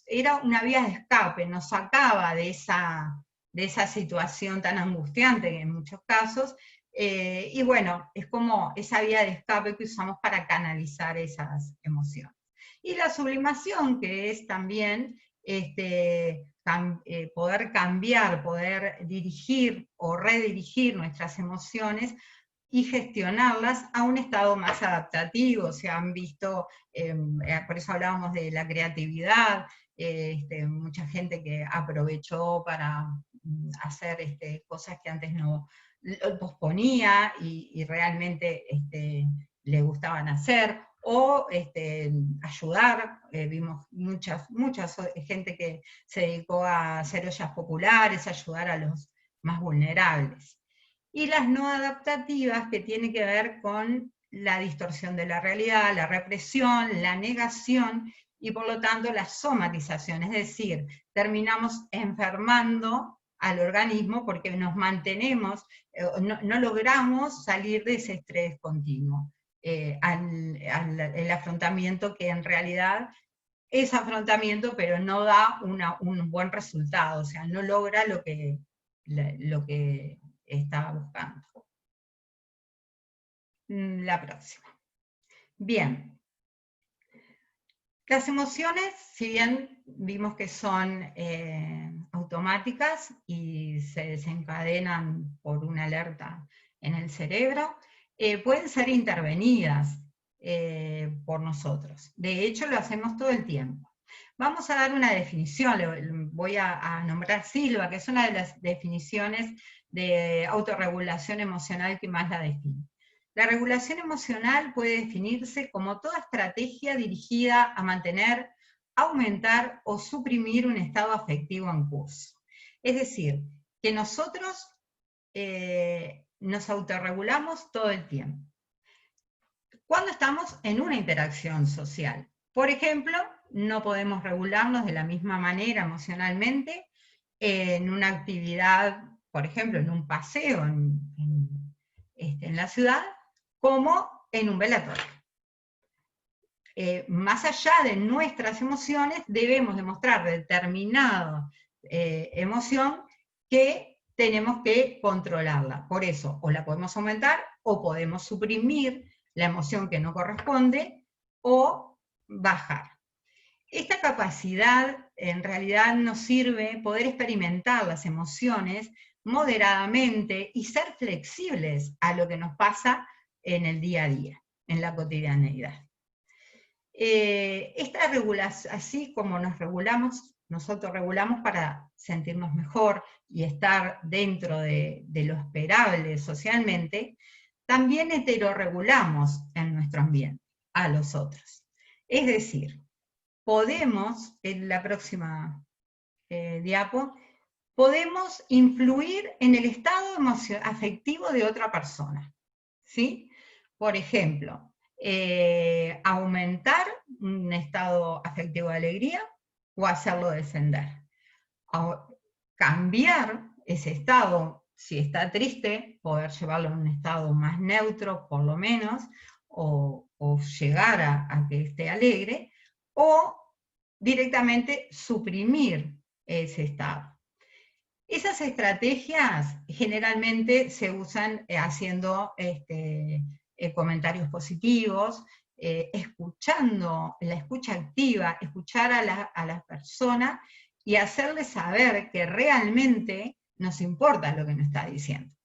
era una vía de escape, nos sacaba de esa situación tan angustiante que en muchos casos, y bueno, es como esa vía de escape que usamos para canalizar esas emociones. Y la sublimación, que es también poder cambiar, poder dirigir o redirigir nuestras emociones y gestionarlas a un estado más adaptativo. Se han visto, por eso hablábamos de la creatividad, mucha gente que aprovechó para hacer cosas que antes no posponía y realmente le gustaban hacer, o ayudar. Vimos mucha gente que se dedicó a hacer ollas populares, a ayudar a los más vulnerables. Y las no adaptativas, que tienen que ver con la distorsión de la realidad, la represión, la negación, y por lo tanto la somatización, es decir, terminamos enfermando al organismo porque nos mantenemos, no logramos salir de ese estrés continuo. El afrontamiento, que en realidad es afrontamiento, pero no da un buen resultado, o sea, no logra lo que estaba buscando. La próxima. Bien. Las emociones, si bien vimos que son automáticas y se desencadenan por una alerta en el cerebro, pueden ser intervenidas por nosotros. De hecho, lo hacemos todo el tiempo. Vamos a dar una definición, voy a nombrar Silva, que es una de las definiciones de autorregulación emocional que más la define. La regulación emocional puede definirse como toda estrategia dirigida a mantener, aumentar o suprimir un estado afectivo en curso. Es decir, que nosotros nos autorregulamos todo el tiempo. Cuando estamos en una interacción social, por ejemplo, no podemos regularnos de la misma manera emocionalmente en una actividad, por ejemplo, en un paseo en la ciudad, como en un velatorio. Más allá de nuestras emociones, debemos demostrar determinada emoción que tenemos que controlarla. Por eso, o la podemos aumentar, o podemos suprimir la emoción que no corresponde, o bajar. Esta capacidad en realidad nos sirve poder experimentar las emociones moderadamente y ser flexibles a lo que nos pasa en el día a día, en la cotidianeidad. Esta regulación, así como nos regulamos, nosotros regulamos para sentirnos mejor y estar dentro de lo esperable socialmente, también heterorregulamos en nuestro ambiente a los otros. Es decir, podemos, en la próxima diapo, podemos influir en el estado afectivo de otra persona, ¿sí? Por ejemplo, aumentar un estado afectivo de alegría o hacerlo descender. Cambiar ese estado, si está triste, poder llevarlo a un estado más neutro, por lo menos, o llegar a que esté alegre, o directamente suprimir ese estado. Esas estrategias generalmente se usan haciendo comentarios positivos, escuchando, la escucha activa, escuchar a la persona y hacerle saber que realmente nos importa lo que nos está diciendo.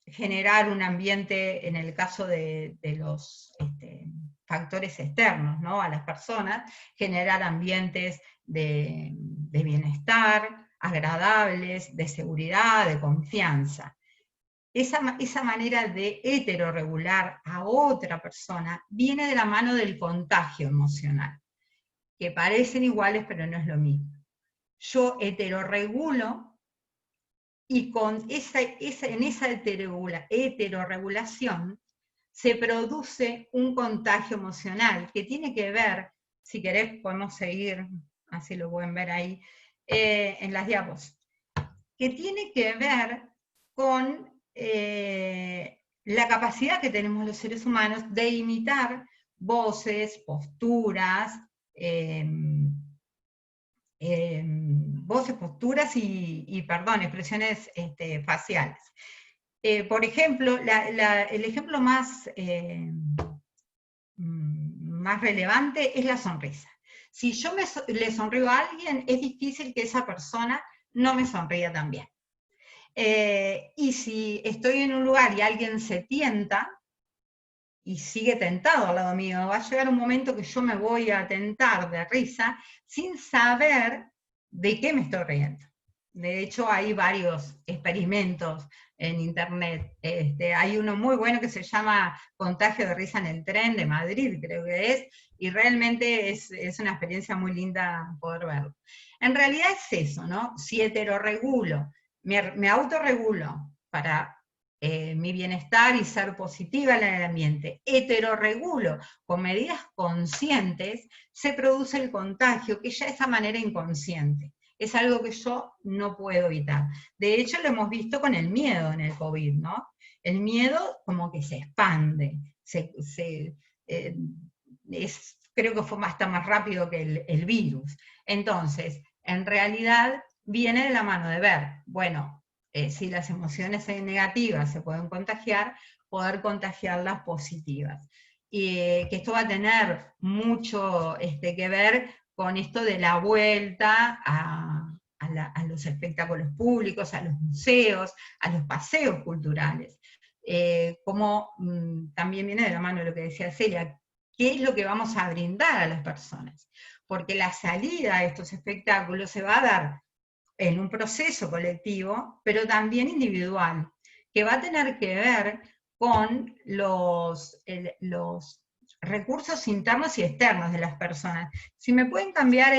Generar un ambiente, en el caso de los factores externos, ¿no?, a las personas, generar ambientes de bienestar, agradables, de seguridad, de confianza. Esa manera de heterorregular a otra persona viene de la mano del contagio emocional, que parecen iguales pero no es lo mismo. Yo heterorregulo y en esa heterorregulación se produce un contagio emocional que tiene que ver, si querés podemos seguir, así lo pueden ver ahí, en las diapos, que tiene que ver con la capacidad que tenemos los seres humanos de imitar voces, posturas, voces, posturas y perdón, expresiones faciales. Por ejemplo, el ejemplo más relevante es la sonrisa. Si yo le sonrío a alguien, es difícil que esa persona no me sonría también. Y si estoy en un lugar y alguien se tienta, y sigue tentado al lado mío, va a llegar un momento que yo me voy a tentar de risa sin saber de qué me estoy riendo. De hecho, hay varios experimentos en internet. Hay uno muy bueno que se llama Contagio de risa en el tren de Madrid, creo que es, y realmente es una experiencia muy linda poder verlo. En realidad es eso, ¿no? Si heterorregulo, me autorregulo para mi bienestar y ser positiva en el ambiente, heterorregulo con medidas conscientes, se produce el contagio, que ya es a manera inconsciente. Es algo que yo no puedo evitar. De hecho, lo hemos visto con el miedo en el COVID, ¿no? El miedo como que se expande, creo que fue hasta más rápido que el virus. Entonces, en realidad, viene de la mano de ver, bueno, si las emociones negativas se pueden contagiar, poder contagiar las positivas. Y que esto va a tener mucho que ver con esto de la vuelta a los espectáculos públicos, a los museos, a los paseos culturales. Como también viene de la mano de lo que decía Celia, ¿qué es lo que vamos a brindar a las personas? Porque la salida a estos espectáculos se va a dar en un proceso colectivo, pero también individual, que va a tener que ver con los recursos internos y externos de las personas. Si me pueden cambiar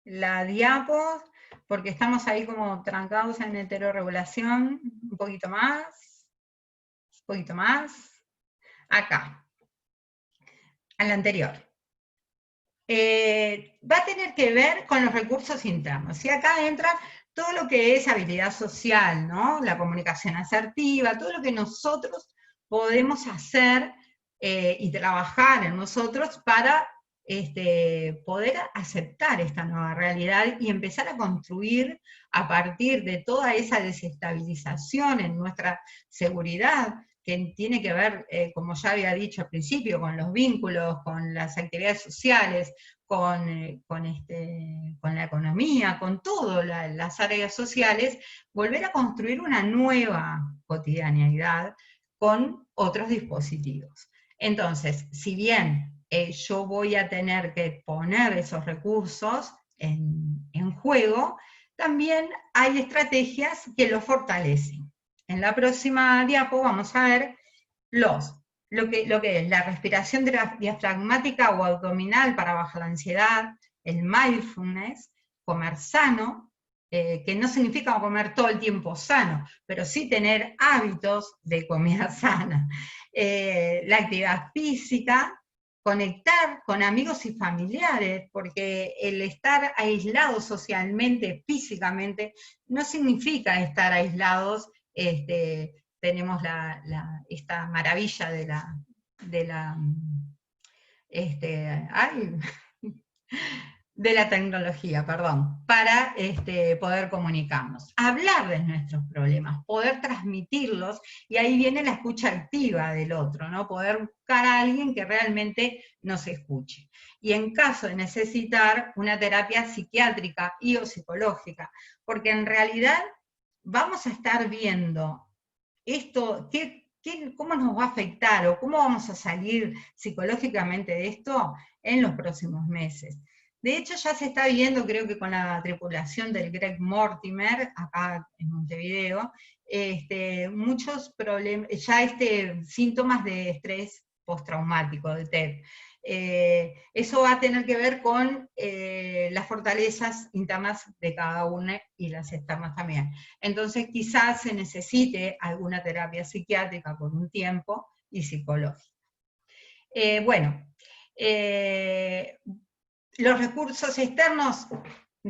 la diapo, porque estamos ahí como trancados en heterorregulación, un poquito más, acá. al anterior. Va a tener que ver con los recursos internos. Y acá entra todo lo que es habilidad social, ¿no? La comunicación asertiva, todo lo que nosotros podemos hacer y trabajar en nosotros para poder aceptar esta nueva realidad y empezar a construir a partir de toda esa desestabilización en nuestra seguridad, que tiene que ver, como ya había dicho al principio, con los vínculos, con las actividades sociales, con la economía, con todas las áreas sociales, volver a construir una nueva cotidianeidad con otros dispositivos. Entonces, si bien yo voy a tener que poner esos recursos en juego, también hay estrategias que lo fortalecen. En la próxima diapo vamos a ver lo que es la respiración diafragmática o abdominal para bajar la ansiedad, el mindfulness, comer sano, que no significa comer todo el tiempo sano, pero sí tener hábitos de comida sana, la actividad física, conectar con amigos y familiares, porque el estar aislados socialmente, físicamente, no significa estar aislados. Tenemos esta maravilla de la tecnología, perdón, para poder comunicarnos. Hablar de nuestros problemas, poder transmitirlos, y ahí viene la escucha activa del otro, ¿no? Poder buscar a alguien que realmente nos escuche. Y en caso de necesitar una terapia psiquiátrica y o psicológica, porque en realidad vamos a estar viendo esto, cómo nos va a afectar o cómo vamos a salir psicológicamente de esto en los próximos meses. De hecho, ya se está viendo, creo que con la tripulación del Greg Mortimer, acá en Montevideo, muchos problemas, ya síntomas de estrés postraumático, de TED. Eso va a tener que ver con las fortalezas internas de cada uno y las externas también. Entonces quizás se necesite alguna terapia psiquiátrica por un tiempo y psicológica. Los recursos externos,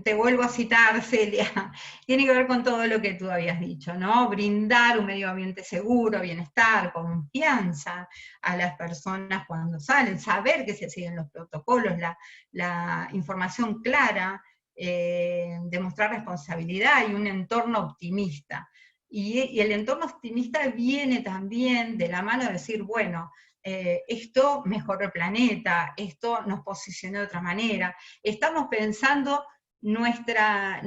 te vuelvo a citar, Celia, tiene que ver con todo lo que tú habías dicho, ¿no? Brindar un medio ambiente seguro, bienestar, confianza a las personas cuando salen, saber que se siguen los protocolos, la información clara, demostrar responsabilidad y un entorno optimista. Y el entorno optimista viene también de la mano de decir, bueno, esto mejoró el planeta, esto nos posicionó de otra manera, estamos pensando nuestra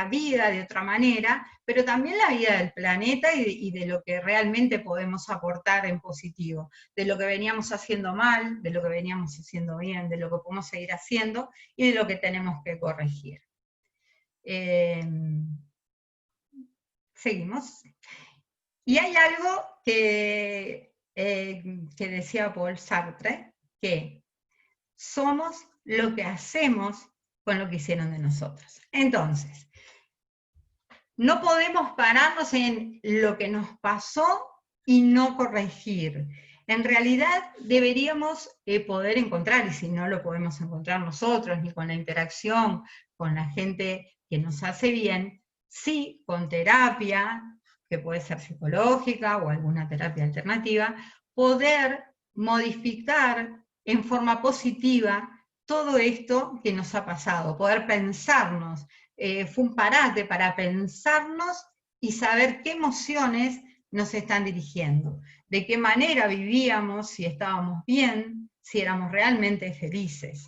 vida de otra manera, pero también la vida del planeta y de lo que realmente podemos aportar en positivo, de lo que veníamos haciendo mal, de lo que veníamos haciendo bien, de lo que podemos seguir haciendo y de lo que tenemos que corregir. Seguimos. Y hay algo que decía Paul Sartre, que somos lo que hacemos con lo que hicieron de nosotros. Entonces, no podemos pararnos en lo que nos pasó y no corregir. En realidad deberíamos poder encontrar, y si no lo podemos encontrar nosotros, ni con la interacción con la gente que nos hace bien, sí con terapia, que puede ser psicológica o alguna terapia alternativa, poder modificar en forma positiva todo esto que nos ha pasado, poder pensarnos. Fue un parate para pensarnos y saber qué emociones nos están dirigiendo, de qué manera vivíamos, si estábamos bien, si éramos realmente felices.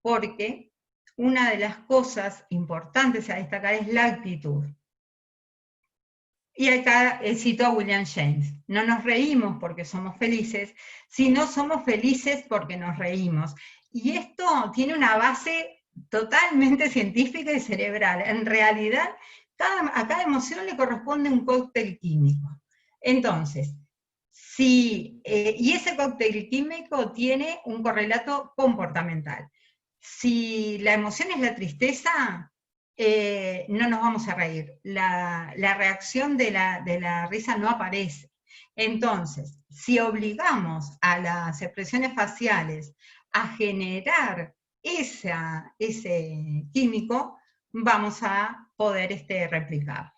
Porque una de las cosas importantes a destacar es la actitud. Y acá cito a William James, no nos reímos porque somos felices, sino somos felices porque nos reímos. Y esto tiene una base totalmente científica y cerebral. En realidad, a cada emoción le corresponde un cóctel químico. Entonces, y ese cóctel químico tiene un correlato comportamental. Si la emoción es la tristeza, no nos vamos a reír. La reacción de la risa no aparece. Entonces, si obligamos a las expresiones faciales a generar ese químico, vamos a poder replicar.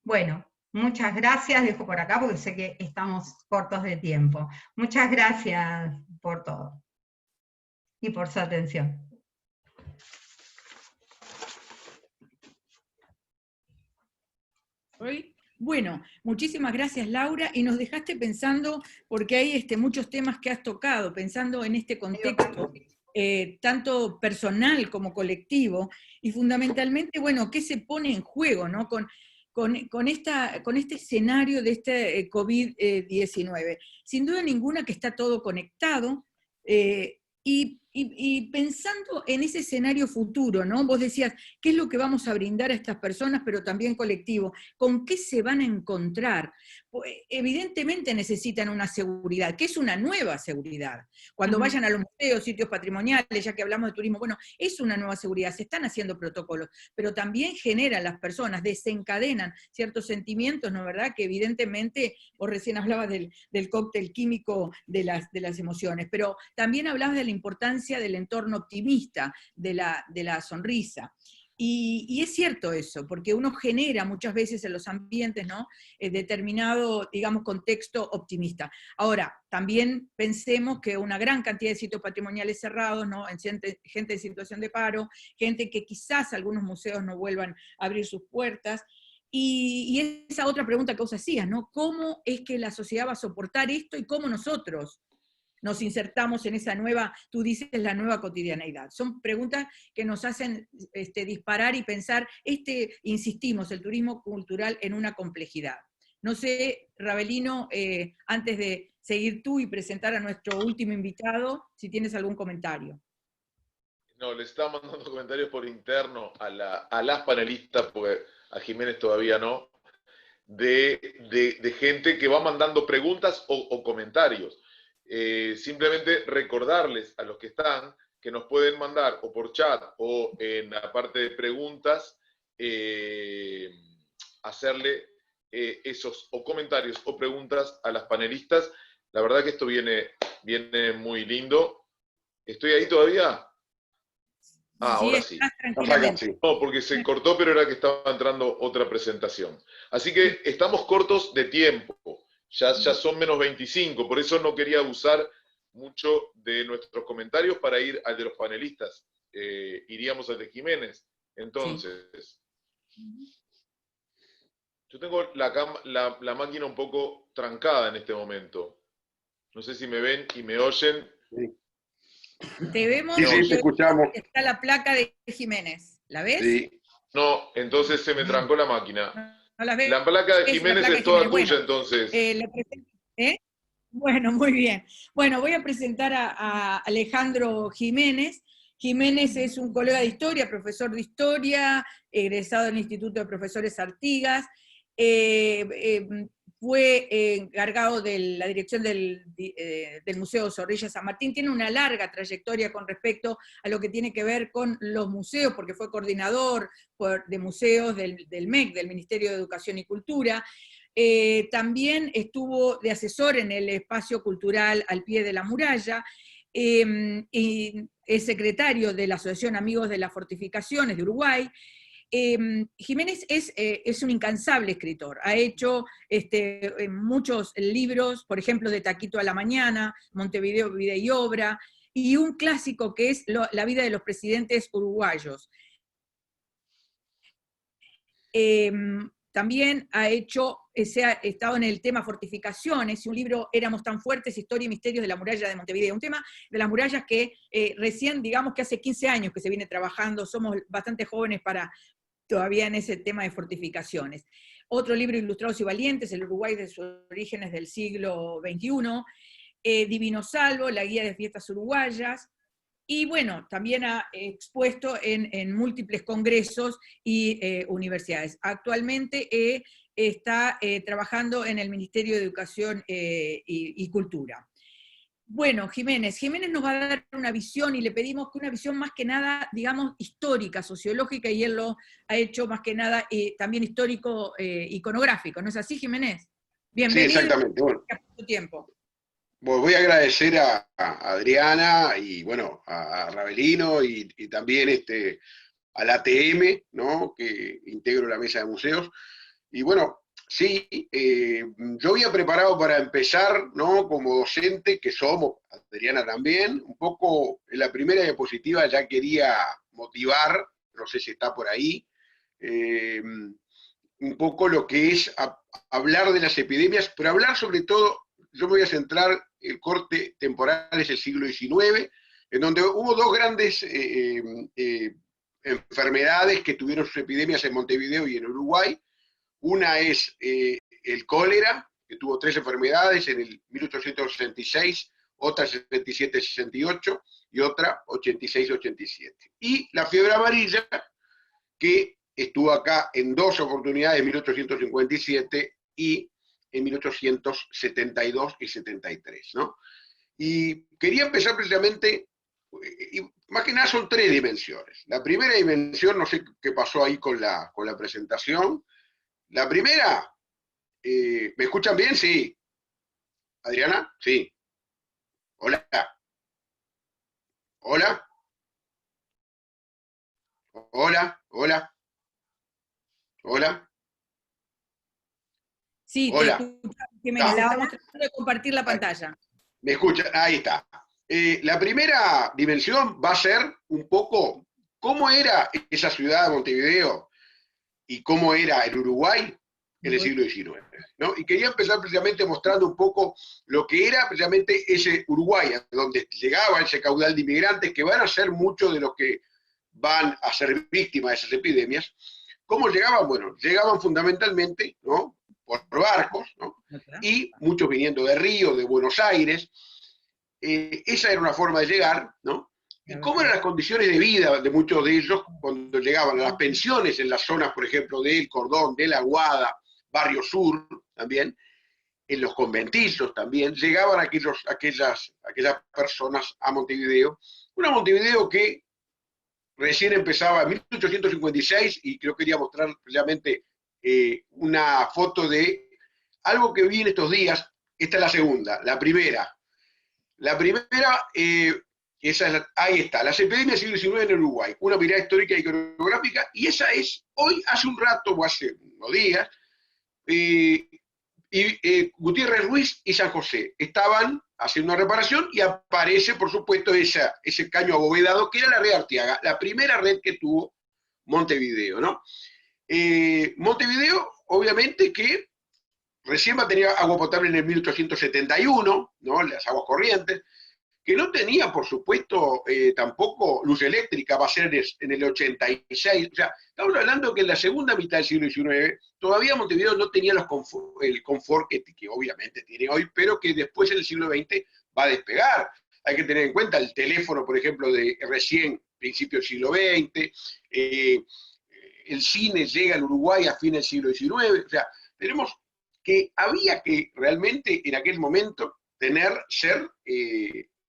Bueno, muchas gracias, dejo por acá porque sé que estamos cortos de tiempo. Muchas gracias por todo y por su atención. Bueno, muchísimas gracias, Laura, y nos dejaste pensando, porque hay muchos temas que has tocado, pensando en este contexto, tanto personal como colectivo, y fundamentalmente, bueno, ¿qué se pone en juego, ¿no? Con este escenario de este COVID-19. Sin duda ninguna que está todo conectado, y pensando en ese escenario futuro, ¿no? Vos decías, ¿qué es lo que vamos a brindar a estas personas, pero también colectivo? ¿Con qué se van a encontrar? Pues, evidentemente necesitan una seguridad, que es una nueva seguridad. Cuando vayan a los museos, sitios patrimoniales, ya que hablamos de turismo, bueno, es una nueva seguridad, se están haciendo protocolos, pero también generan las personas, desencadenan ciertos sentimientos, ¿no es verdad? Que evidentemente, vos recién hablabas del cóctel químico de las emociones, pero también hablabas de la importancia del entorno optimista, de la sonrisa. Y es cierto eso, porque uno genera muchas veces en los ambientes, ¿no? Determinado, digamos, contexto optimista. Ahora, también pensemos que una gran cantidad de sitios patrimoniales cerrados, ¿no? En gente en situación de paro, gente que quizás algunos museos no vuelvan a abrir sus puertas. Y esa otra pregunta que vos hacías, ¿no? ¿Cómo es que la sociedad va a soportar esto y cómo nosotros nos insertamos en esa nueva, tú dices, la nueva cotidianeidad? Son preguntas que nos hacen disparar y pensar, insistimos, el turismo cultural en una complejidad. No sé, Ravelino, antes de seguir tú y presentar a nuestro último invitado, si tienes algún comentario. No, le estaba mandando comentarios por interno a las panelistas, porque a Jiménez todavía no, de gente que va mandando preguntas o comentarios. Simplemente recordarles a los que están que nos pueden mandar o por chat o en la parte de preguntas, hacerle esos o comentarios o preguntas a las panelistas. La verdad que esto viene muy lindo. ¿Estoy ahí todavía? Ah, ahora sí. No, porque se cortó, pero era que estaba entrando otra presentación. Así que estamos cortos de tiempo. Ya son menos 25, por eso no quería abusar mucho de nuestros comentarios para ir al de los panelistas. Iríamos al de Jiménez. Entonces, yo tengo la máquina un poco trancada en este momento. No sé si me ven y me oyen. Sí. Te vemos, sí, te escuchamos. Está la placa de Jiménez, ¿la ves? Sí. No, entonces se me trancó la máquina. ¿No la ves? La placa de Jiménez es toda tuya, entonces. Bueno, muy bien. Bueno, voy a presentar a Alejandro Jiménez. Jiménez es un colega de historia, profesor de historia, egresado del Instituto de Profesores Artigas. Fue encargado de la dirección del Museo Zorrilla San Martín. Tiene una larga trayectoria con respecto a lo que tiene que ver con los museos, porque fue coordinador de museos del MEC, del Ministerio de Educación y Cultura. También estuvo de asesor en el espacio cultural al pie de la muralla, y es secretario de la Asociación Amigos de las Fortificaciones de Uruguay. Jiménez es un incansable escritor, ha hecho muchos libros, por ejemplo, de Taquito a la Mañana, Montevideo, Vida y Obra, y un clásico que es La vida de los presidentes uruguayos. También ha estado en el tema fortificaciones, y un libro, Éramos tan fuertes, Historia y Misterios de la Muralla de Montevideo, un tema de las murallas que recién, digamos que hace 15 años que se viene trabajando, somos bastante jóvenes todavía en ese tema de fortificaciones. Otro libro, Ilustrados y Valientes, el Uruguay de sus orígenes del siglo XXI, Divino Salvo, la guía de fiestas uruguayas, y bueno, también ha expuesto en múltiples congresos y universidades. Actualmente está trabajando en el Ministerio de Educación y Cultura. Bueno, Jiménez nos va a dar una visión, y le pedimos que una visión más que nada, digamos, histórica, sociológica, y él lo ha hecho más que nada también histórico, iconográfico. ¿No es así, Jiménez? Bienvenido. Sí, exactamente. Bueno, Por tu tiempo. voy a agradecer a Adriana y bueno, a Ravelino y también al ATM, ¿no? Que integro la mesa de museos. Y bueno, sí, yo había preparado para empezar, ¿no? Como docente, que somos, Adriana también, un poco en la primera diapositiva ya quería motivar, no sé si está por ahí, un poco lo que es hablar de las epidemias, pero hablar sobre todo, yo me voy a centrar, el corte temporal es el siglo XIX, en donde hubo dos grandes enfermedades que tuvieron sus epidemias en Montevideo y en Uruguay. Una es el cólera, que tuvo 3 enfermedades en el 1866, otra 67-68 y otra 86-87. Y la fiebre amarilla, que estuvo acá en 2 oportunidades, en 1857 y en 1872 y 73, ¿no? Y quería empezar precisamente, y más que nada son 3 dimensiones. La primera dimensión, no sé qué pasó ahí con la presentación. La primera, ¿me escuchan bien? Sí. ¿Adriana? Sí. Hola. Hola. Hola. Hola. Hola. Sí, te Hola. escuchamos, Jiménez. Ah, Estamos tratando de compartir la pantalla. ¿me escuchan? Ahí está. La primera dimensión va a ser un poco cómo era esa ciudad de Montevideo y cómo era el Uruguay en el siglo XIX, ¿no? Y quería empezar precisamente mostrando un poco lo que era precisamente ese Uruguay, a donde llegaba ese caudal de inmigrantes, que van a ser muchos de los que van a ser víctimas de esas epidemias. ¿Cómo llegaban? Bueno, llegaban fundamentalmente, ¿no? Por barcos, ¿no? Y muchos viniendo de Río, de Buenos Aires. Esa era una forma de llegar, ¿no? ¿Y cómo eran las condiciones de vida de muchos de ellos cuando llegaban a las pensiones en las zonas, por ejemplo, del Cordón, de la Aguada, Barrio Sur también, en los conventillos también, llegaban aquellas personas a Montevideo, una Montevideo que recién empezaba en 1856, y creo que quería mostrar precisamente una foto de algo que vi en estos días. Esta es la segunda. La primera, ahí está, las epidemias del siglo XIX en Uruguay, una mirada histórica y iconográfica, y esa es, hoy, hace un rato, o hace unos días, Gutiérrez Ruiz y San José estaban haciendo una reparación y aparece, por supuesto, ese caño abovedado, que era la red Artiaga, la primera red que tuvo Montevideo, ¿no? Montevideo, obviamente que recién va a tener agua potable en el 1871, ¿no? Las aguas corrientes, que no tenía, por supuesto, tampoco luz eléctrica, va a ser en el 86. O sea, estamos hablando que en la segunda mitad del siglo XIX todavía Montevideo no tenía el confort que obviamente tiene hoy, pero que después en el siglo XX va a despegar. Hay que tener en cuenta el teléfono, por ejemplo, de recién principio del siglo XX, el cine llega al Uruguay a fines del siglo XIX. O sea, tenemos que había que realmente en aquel momento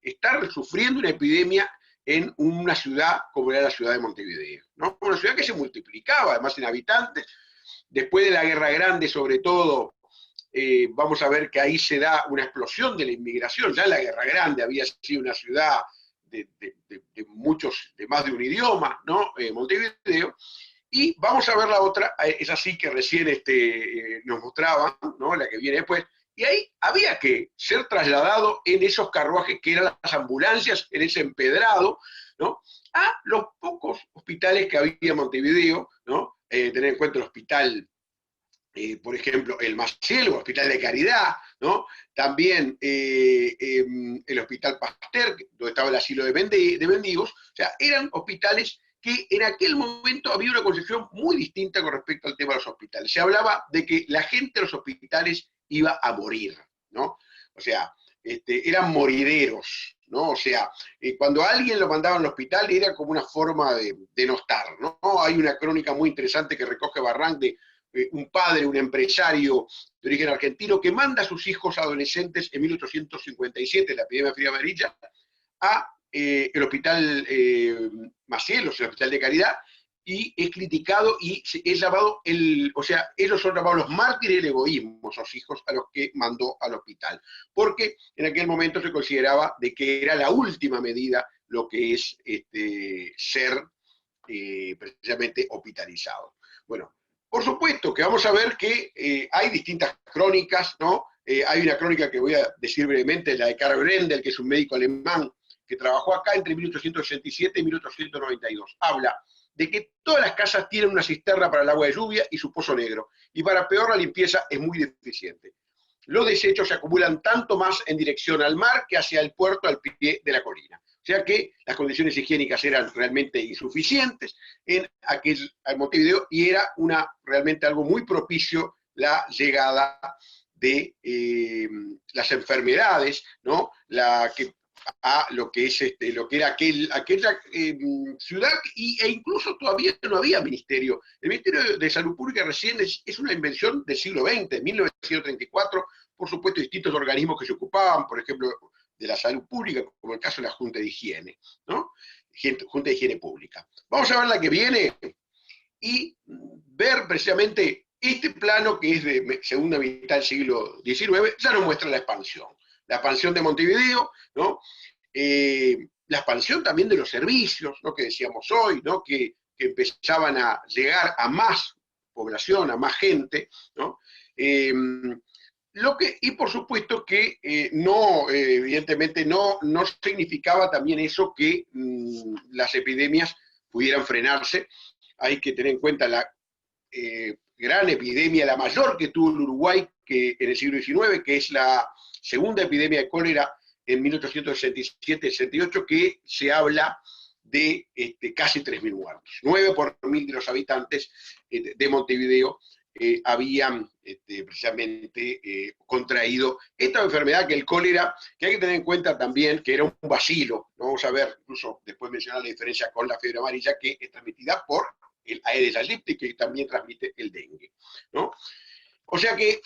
estar sufriendo una epidemia en una ciudad como era la ciudad de Montevideo, ¿no? Una ciudad que se multiplicaba además en habitantes. Después de la Guerra Grande, sobre todo, vamos a ver que ahí se da una explosión de la inmigración. Ya la Guerra Grande había sido una ciudad de más de un idioma, ¿no? Montevideo. Y vamos a ver la otra, es así que recién nos mostraban, ¿no? La que viene después. Y ahí había que ser trasladado en esos carruajes que eran las ambulancias, en ese empedrado, ¿no? A los pocos hospitales que había en Montevideo, ¿no? Tener en cuenta el hospital, por ejemplo, el Maciel, el Hospital de Caridad, ¿no? También el Hospital Pasteur, donde estaba el asilo de mendigos. O sea, eran hospitales que en aquel momento había una concepción muy distinta con respecto al tema de los hospitales. Se hablaba de que la gente de los hospitales iba a morir, ¿no? O sea, eran morideros, ¿no? O sea, cuando a alguien lo mandaban al hospital era como una forma de denostar, ¿no? Hay una crónica muy interesante que recoge Barranc de un padre, un empresario de origen argentino, que manda a sus hijos adolescentes en 1857, la epidemia de fiebre amarilla, a el hospital Maciel, o sea, el Hospital de Caridad, y es criticado y es llamado, o sea, ellos son llamados los mártires del egoísmo, esos hijos a los que mandó al hospital, porque en aquel momento se consideraba de que era la última medida lo que es ser precisamente hospitalizado. Bueno, por supuesto que vamos a ver que hay distintas crónicas, ¿no? Hay una crónica que voy a decir brevemente, la de Karl Brendel, que es un médico alemán que trabajó acá entre 1867 y 1892. Habla de que todas las casas tienen una cisterna para el agua de lluvia y su pozo negro, y para peor la limpieza es muy deficiente. Los desechos se acumulan tanto más en dirección al mar que hacia el puerto al pie de la colina. O sea que las condiciones higiénicas eran realmente insuficientes en Montevideo, y era realmente algo muy propicio la llegada de las enfermedades, ¿no? A lo que es lo que era aquella ciudad, e incluso todavía no había ministerio. El Ministerio de Salud Pública recién es una invención del siglo XX, en 1934, por supuesto, distintos organismos que se ocupaban, por ejemplo, de la salud pública, como el caso de la Junta de Higiene, ¿no? Junta de Higiene Pública. Vamos a ver la que viene y ver precisamente este plano que es de segunda mitad del siglo XIX, ya nos muestra la expansión de Montevideo, ¿no? La expansión también de los servicios, ¿no? Que decíamos hoy, ¿no? Que empezaban a llegar a más población, a más gente, ¿no? Y por supuesto que evidentemente no significaba también eso que las epidemias pudieran frenarse. Hay que tener en cuenta la gran epidemia, la mayor que tuvo el Uruguay en el siglo XIX, que es la segunda epidemia de cólera en 1867-68, que se habla de casi 3.000 muertos. 9 por 1.000 de los habitantes de Montevideo habían precisamente contraído esta enfermedad, que el cólera, que hay que tener en cuenta también que era un bacilo. ¿No? Vamos a ver, incluso después mencionar la diferencia con la fiebre amarilla, que es transmitida por el Aedes aegypti, que también transmite el dengue, ¿no? O sea que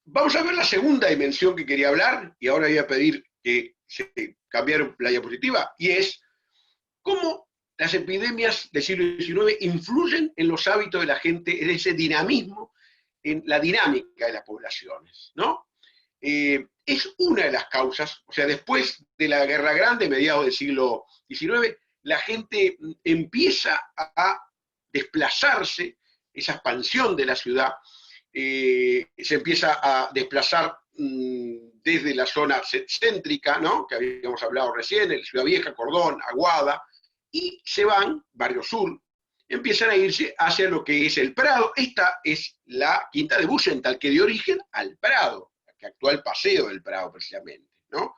vamos a ver la segunda dimensión que quería hablar, y ahora voy a pedir que se cambiaron la diapositiva, y es cómo las epidemias del siglo XIX influyen en los hábitos de la gente, en ese dinamismo, en la dinámica de las poblaciones, ¿no? Es una de las causas, o sea, después de la Guerra Grande, mediados del siglo XIX, la gente empieza a desplazarse, esa expansión de la ciudad, se empieza a desplazar desde la zona céntrica, ¿no? Que habíamos hablado recién, el Ciudad Vieja, Cordón, Aguada, y se van, Barrio Sur, empiezan a irse hacia lo que es el Prado. Esta es la Quinta de Buchental, que dio origen al Prado, que actual Paseo del Prado precisamente, ¿no?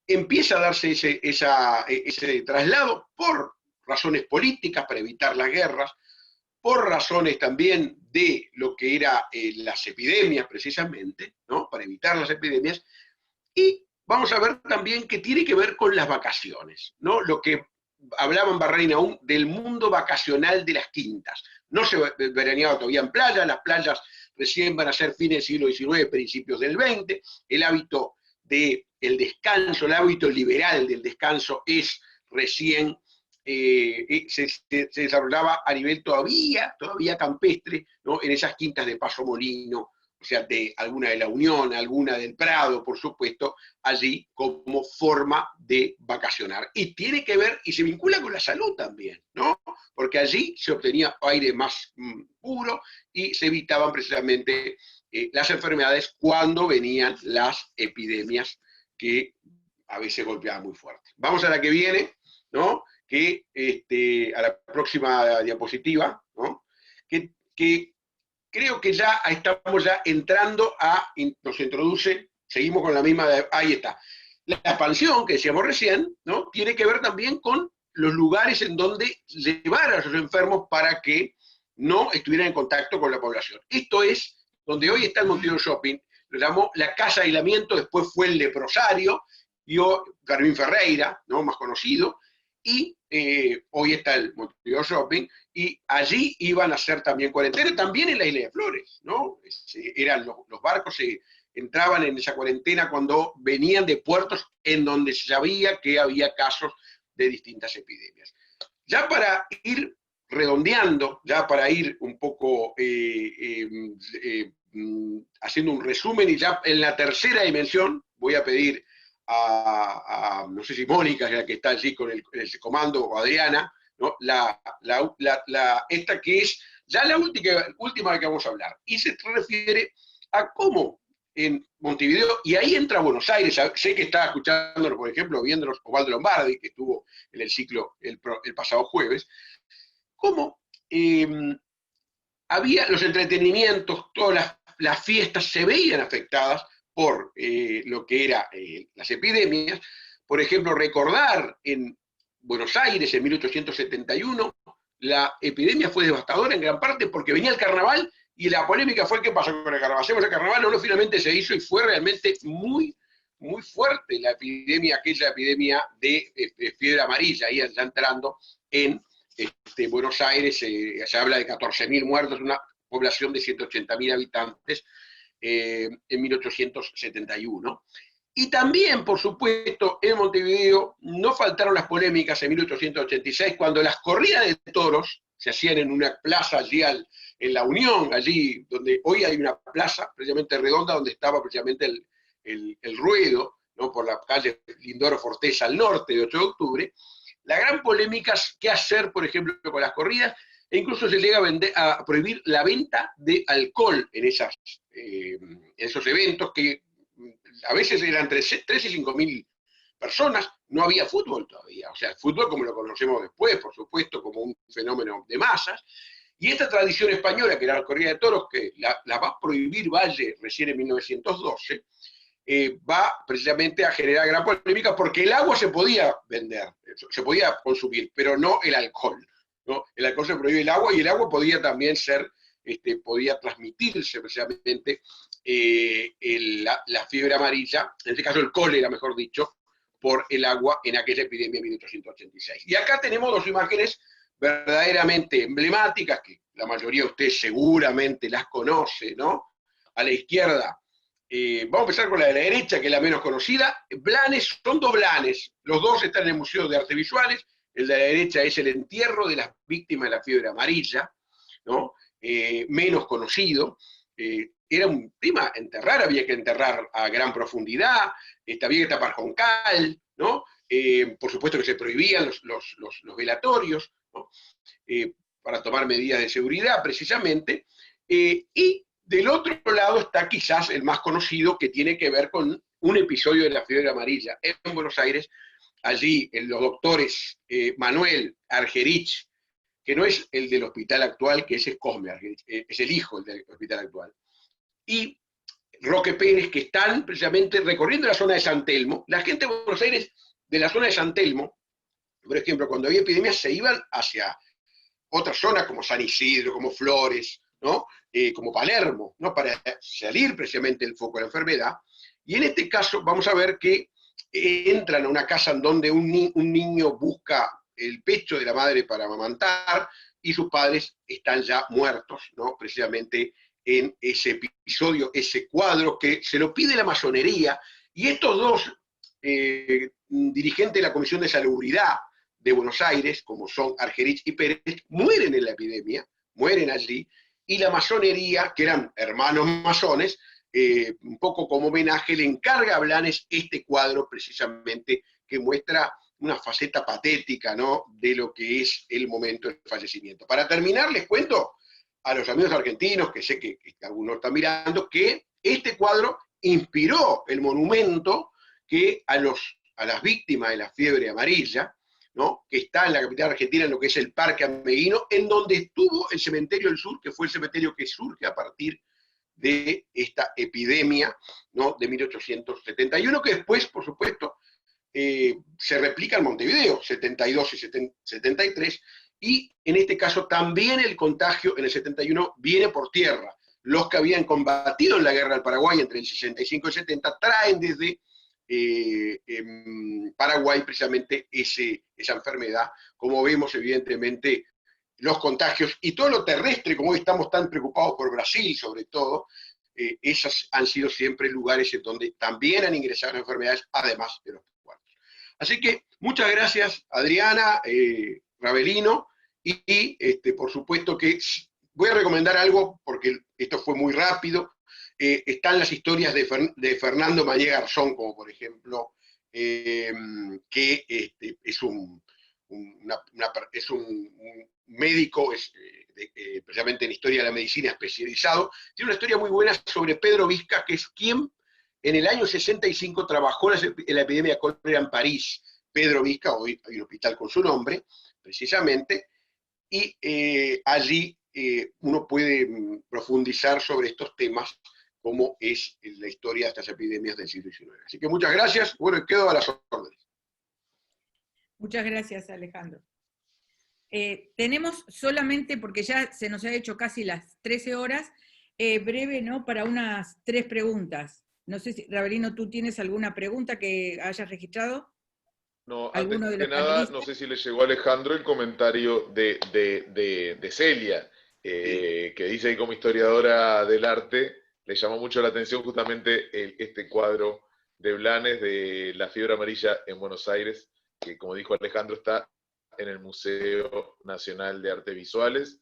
Empieza a darse ese traslado por razones políticas, para evitar las guerras, por razones también de lo que eran las epidemias precisamente, ¿no? Para evitar las epidemias, y vamos a ver también que tiene que ver con las vacaciones, ¿no? Lo que hablaban Barrera y Nahum del mundo vacacional de las quintas. No se veraneaba todavía en playa, las playas recién van a ser fines del siglo XIX, principios del XX, el hábito del descanso, el hábito liberal del descanso es recién, se desarrollaba a nivel todavía campestre, ¿no? En esas quintas de Paso Molino, o sea, alguna de la Unión, alguna del Prado, por supuesto, allí como forma de vacacionar. Y tiene que ver, y se vincula con la salud también, ¿no? Porque allí se obtenía aire más puro y se evitaban precisamente las enfermedades cuando venían las epidemias que a veces golpeaban muy fuerte. Vamos a la que viene, ¿no? A la próxima diapositiva, ¿no? Que creo que ya estamos entrando nos introduce, seguimos con la misma, ahí está. La expansión que decíamos recién, ¿no? Tiene que ver también con los lugares en donde llevar a esos enfermos para que no estuvieran en contacto con la población. Esto es donde hoy está el Montevideo Shopping, lo llamó la Casa de Aislamiento, después fue el Leprosario, y Carmín Ferreira, ¿no? Más conocido, y hoy está el Montevideo Shopping, y allí iban a hacer también cuarentena, también en la Isla de Flores, ¿no? Eran los barcos entraban en esa cuarentena cuando venían de puertos en donde se sabía que había casos de distintas epidemias. Ya para ir redondeando, ya para ir un poco haciendo un resumen, y ya en la tercera dimensión voy a pedir no sé si Mónica es la que está allí con el comando, o Adriana, ¿no? Esta que es ya la última que vamos a hablar, y se refiere a cómo en Montevideo, y ahí entra Buenos Aires, sé que está escuchándonos, por ejemplo, viéndonos Osvaldo Lombardi, que estuvo en el ciclo el pasado jueves, cómo había los entretenimientos, todas las fiestas se veían afectadas por lo que eran las epidemias. Por ejemplo, recordar en Buenos Aires en 1871, la epidemia fue devastadora en gran parte porque venía el carnaval, y la polémica fue: ¿qué pasó con el carnaval? ¿Hacemos el carnaval o no? Finalmente se hizo, y fue realmente muy, muy fuerte la epidemia, aquella epidemia de fiebre amarilla, ahí ya entrando en Buenos Aires. Se habla de 14.000 muertos, una población de 180.000 habitantes en 1871. Y también, por supuesto, en Montevideo no faltaron las polémicas en 1886, cuando las corridas de toros se hacían en una plaza allí en La Unión, allí donde hoy hay una plaza precisamente redonda, donde estaba precisamente el ruedo, ¿no? Por la calle Lindoro Forteza al norte de 8 de octubre. La gran polémica es qué hacer, por ejemplo, con las corridas, e incluso se llega a prohibir la venta de alcohol en esos eventos, que a veces eran entre 3 y 5 mil personas. No había fútbol todavía, o sea, el fútbol como lo conocemos después, por supuesto, como un fenómeno de masas. Y esta tradición española, que era la corrida de toros, que la va a prohibir Valle recién en 1912, va precisamente a generar gran polémica, porque el agua se podía vender, se podía consumir, pero no el alcohol, ¿no? El alcohol se prohíbe, el agua, y el agua podía también ser, podía transmitirse precisamente la fiebre amarilla, en este caso el cólera, mejor dicho, por el agua en aquella epidemia de 1886. Y acá tenemos dos imágenes verdaderamente emblemáticas, que la mayoría de ustedes seguramente las conoce, ¿no? A la izquierda, vamos a empezar con la de la derecha, que es la menos conocida. Blanes, son dos blanes, los dos están en el Museo de Artes Visuales. El de la derecha es el entierro de las víctimas de la fiebre amarilla, ¿no? Menos conocido. Era un tema enterrar, había que enterrar a gran profundidad, había que tapar con cal, ¿no? Por supuesto que se prohibían los velatorios, ¿no? Para tomar medidas de seguridad, precisamente. Y del otro lado está quizás el más conocido, que tiene que ver con un episodio de la fiebre amarilla en Buenos Aires. Allí los doctores Manuel Argerich, que no es el del hospital actual, que ese es Cosme Argerich, es el hijo del hospital actual, y Roque Pérez, que están precisamente recorriendo la zona de San Telmo. La gente de Buenos Aires, de la zona de San Telmo, por ejemplo, cuando había epidemias, se iban hacia otras zonas como San Isidro, como Flores, ¿no? Como Palermo, ¿no? Para salir precisamente del foco de la enfermedad. Y en este caso vamos a ver que entran a una casa en donde un niño busca el pecho de la madre para amamantar, y sus padres están ya muertos, ¿no? Precisamente en ese episodio, ese cuadro que se lo pide la masonería, y estos dos dirigentes de la Comisión de Salubridad de Buenos Aires, como son Argerich y Pérez, mueren en la epidemia, mueren allí, y la masonería, que eran hermanos masones, un poco como homenaje, le encarga a Blanes este cuadro precisamente, que muestra una faceta patética, ¿no?, de lo que es el momento del fallecimiento. Para terminar, les cuento a los amigos argentinos, que sé que algunos están mirando, que este cuadro inspiró el monumento que a las víctimas de la fiebre amarilla, ¿no?, que está en la capital argentina, en lo que es el Parque Ameguino, en donde estuvo el Cementerio del Sur, que fue el cementerio que surge a partir de esta epidemia, ¿no?, de 1871, que después, por supuesto, se replica en Montevideo, 72 y 73, y en este caso también el contagio en el 71 viene por tierra. Los que habían combatido en la guerra del Paraguay entre el 65 y el 70 traen desde Paraguay precisamente esa enfermedad. Como vemos, evidentemente, los contagios y todo lo terrestre, como hoy estamos tan preocupados por Brasil, sobre todo, esos han sido siempre lugares en donde también han ingresado enfermedades, además de los muertos. Así que muchas gracias, Adriana, Ravelino, y por supuesto que voy a recomendar algo, porque esto fue muy rápido. Están las historias de Fernando Mañé Garzón, como por ejemplo, que es un médico, precisamente en historia de la medicina especializado. Tiene una historia muy buena sobre Pedro Vizca, que es quien en el año 65 trabajó en la epidemia de cólera en París. Pedro Vizca, hoy hay un hospital con su nombre, precisamente, y allí uno puede profundizar sobre estos temas, como es la historia de estas epidemias del siglo XIX. Así que muchas gracias, bueno, quedo a las órdenes. Muchas gracias, Alejandro. Tenemos solamente, porque ya se nos ha hecho casi las 13 horas, breve, ¿no?, para unas 3 preguntas. No sé si, Ravelino, ¿tú tienes alguna pregunta que hayas registrado? No, antes que nada, no sé si le llegó a Alejandro el comentario de Celia, que dice que como historiadora del arte le llamó mucho la atención justamente este cuadro de Blanes de la fiebre amarilla en Buenos Aires, que como dijo Alejandro está en el Museo Nacional de Artes Visuales.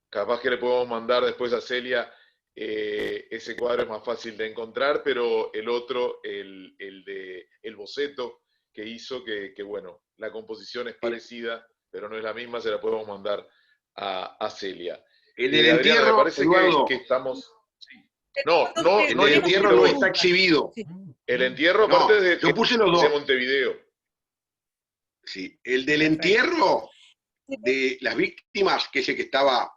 Capaz que le podemos mandar después a Celia, ese cuadro es más fácil de encontrar, pero el otro, el boceto que hizo, que bueno, la composición es parecida, pero no es la misma, se la podemos mandar a Celia. El del Adriana, entierro, me parece Eduardo, que estamos... Sí. el del entierro no está exhibido. El entierro, No, aparte de, yo puse los de dos. Montevideo. Sí, el del entierro de las víctimas, que ese que estaba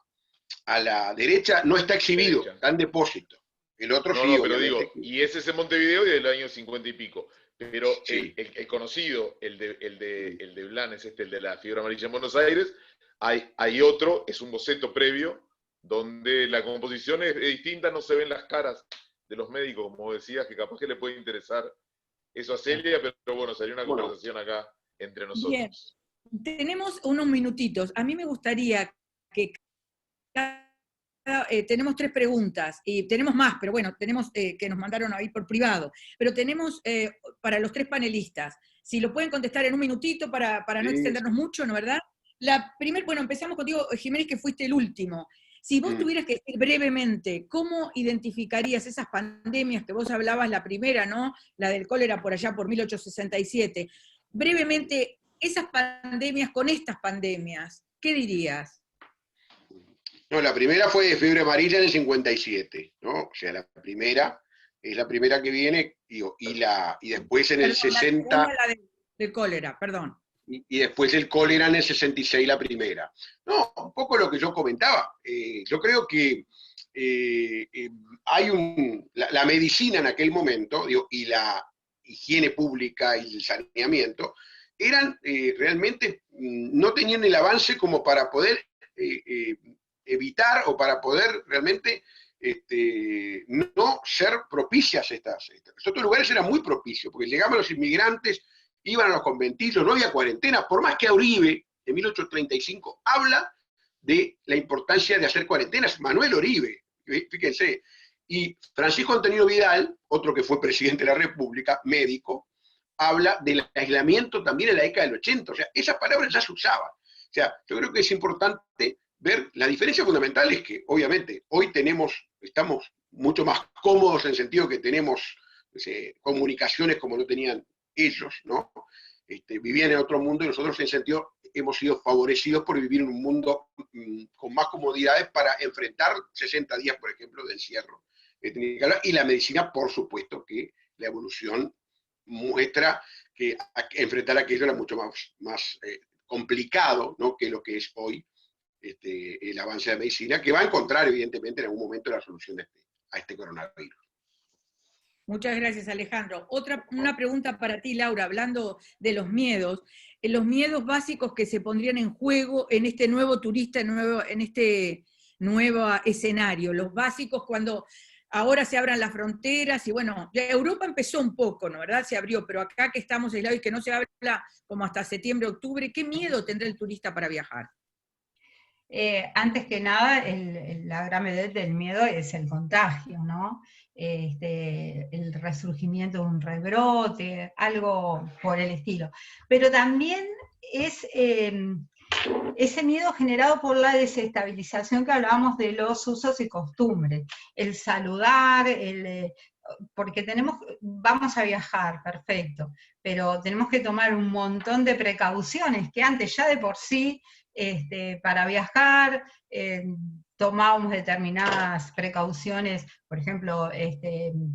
a la derecha, no está exhibido, está en depósito. El otro sí, pero obviamente. digo, y ese es en Montevideo y del año 50 y pico. Pero Sí. el conocido, el de Blanes, el de la fiebre amarilla en Buenos Aires, hay otro, es un boceto previo, donde la composición es distinta, no se ven las caras de los médicos, como decías, que capaz que le puede interesar eso a Celia, pero bueno, salió una conversación acá entre nosotros. Bien, tenemos unos minutitos. A mí me gustaría que tenemos 3 preguntas, y tenemos más, pero bueno, tenemos que nos mandaron ahí por privado, pero tenemos para los 3 panelistas, si lo pueden contestar en un minutito para no extendernos mucho, ¿no, verdad? Bueno, empezamos contigo, Jiménez, que fuiste el último. Si vos tuvieras que decir brevemente, ¿cómo identificarías esas pandemias que vos hablabas, la primera, ¿no?, la del cólera por allá por 1867, brevemente, esas pandemias con estas pandemias, ¿qué dirías? No, la primera fue de fiebre amarilla en el 57, ¿no? O sea, la primera es la primera que viene, y después en el 60... La del cólera, perdón. Y después el cólera en el 66, la primera. No, un poco lo que yo comentaba. Yo creo que hay la medicina en aquel momento, digo, y la higiene pública y el saneamiento, eran realmente, no tenían el avance como para poder evitar o para poder realmente no ser propicias estas. Estos lugares eran muy propicios, porque llegaban los inmigrantes, iban a los conventillos, no había cuarentena, por más que Uribe, en 1835, habla de la importancia de hacer cuarentenas. Manuel Uribe, fíjense, y Francisco Antonio Vidal, otro que fue presidente de la República, médico, habla del aislamiento también en la década del 80, o sea, esas palabras ya se usaban. O sea, yo creo que es importante ver la diferencia fundamental es que, obviamente, hoy estamos mucho más cómodos en el sentido que tenemos comunicaciones como no tenían ellos, ¿no? Vivían en otro mundo, y nosotros en ese sentido hemos sido favorecidos por vivir en un mundo con más comodidades para enfrentar 60 días, por ejemplo, de encierro. Y la medicina, por supuesto, que la evolución muestra que enfrentar aquello era mucho más complicado, ¿no?, que lo que es hoy el avance de la medicina, que va a encontrar, evidentemente, en algún momento la solución a este coronavirus. Muchas gracias, Alejandro. Una pregunta para ti, Laura, hablando de los miedos básicos que se pondrían en juego en este nuevo turista, en este nuevo escenario, los básicos cuando ahora se abran las fronteras, y bueno, ya Europa empezó un poco, ¿no, verdad? Se abrió, pero acá que estamos aislados y que no se habla como hasta septiembre, octubre, ¿qué miedo tendrá el turista para viajar? Antes que nada, la gran medida del miedo es el contagio, ¿no? El resurgimiento de un rebrote, algo por el estilo. Pero también es ese miedo generado por la desestabilización que hablábamos de los usos y costumbres, el saludar, porque vamos a viajar, perfecto, pero tenemos que tomar un montón de precauciones que antes ya de por sí, para viajar, tomábamos determinadas precauciones, por ejemplo,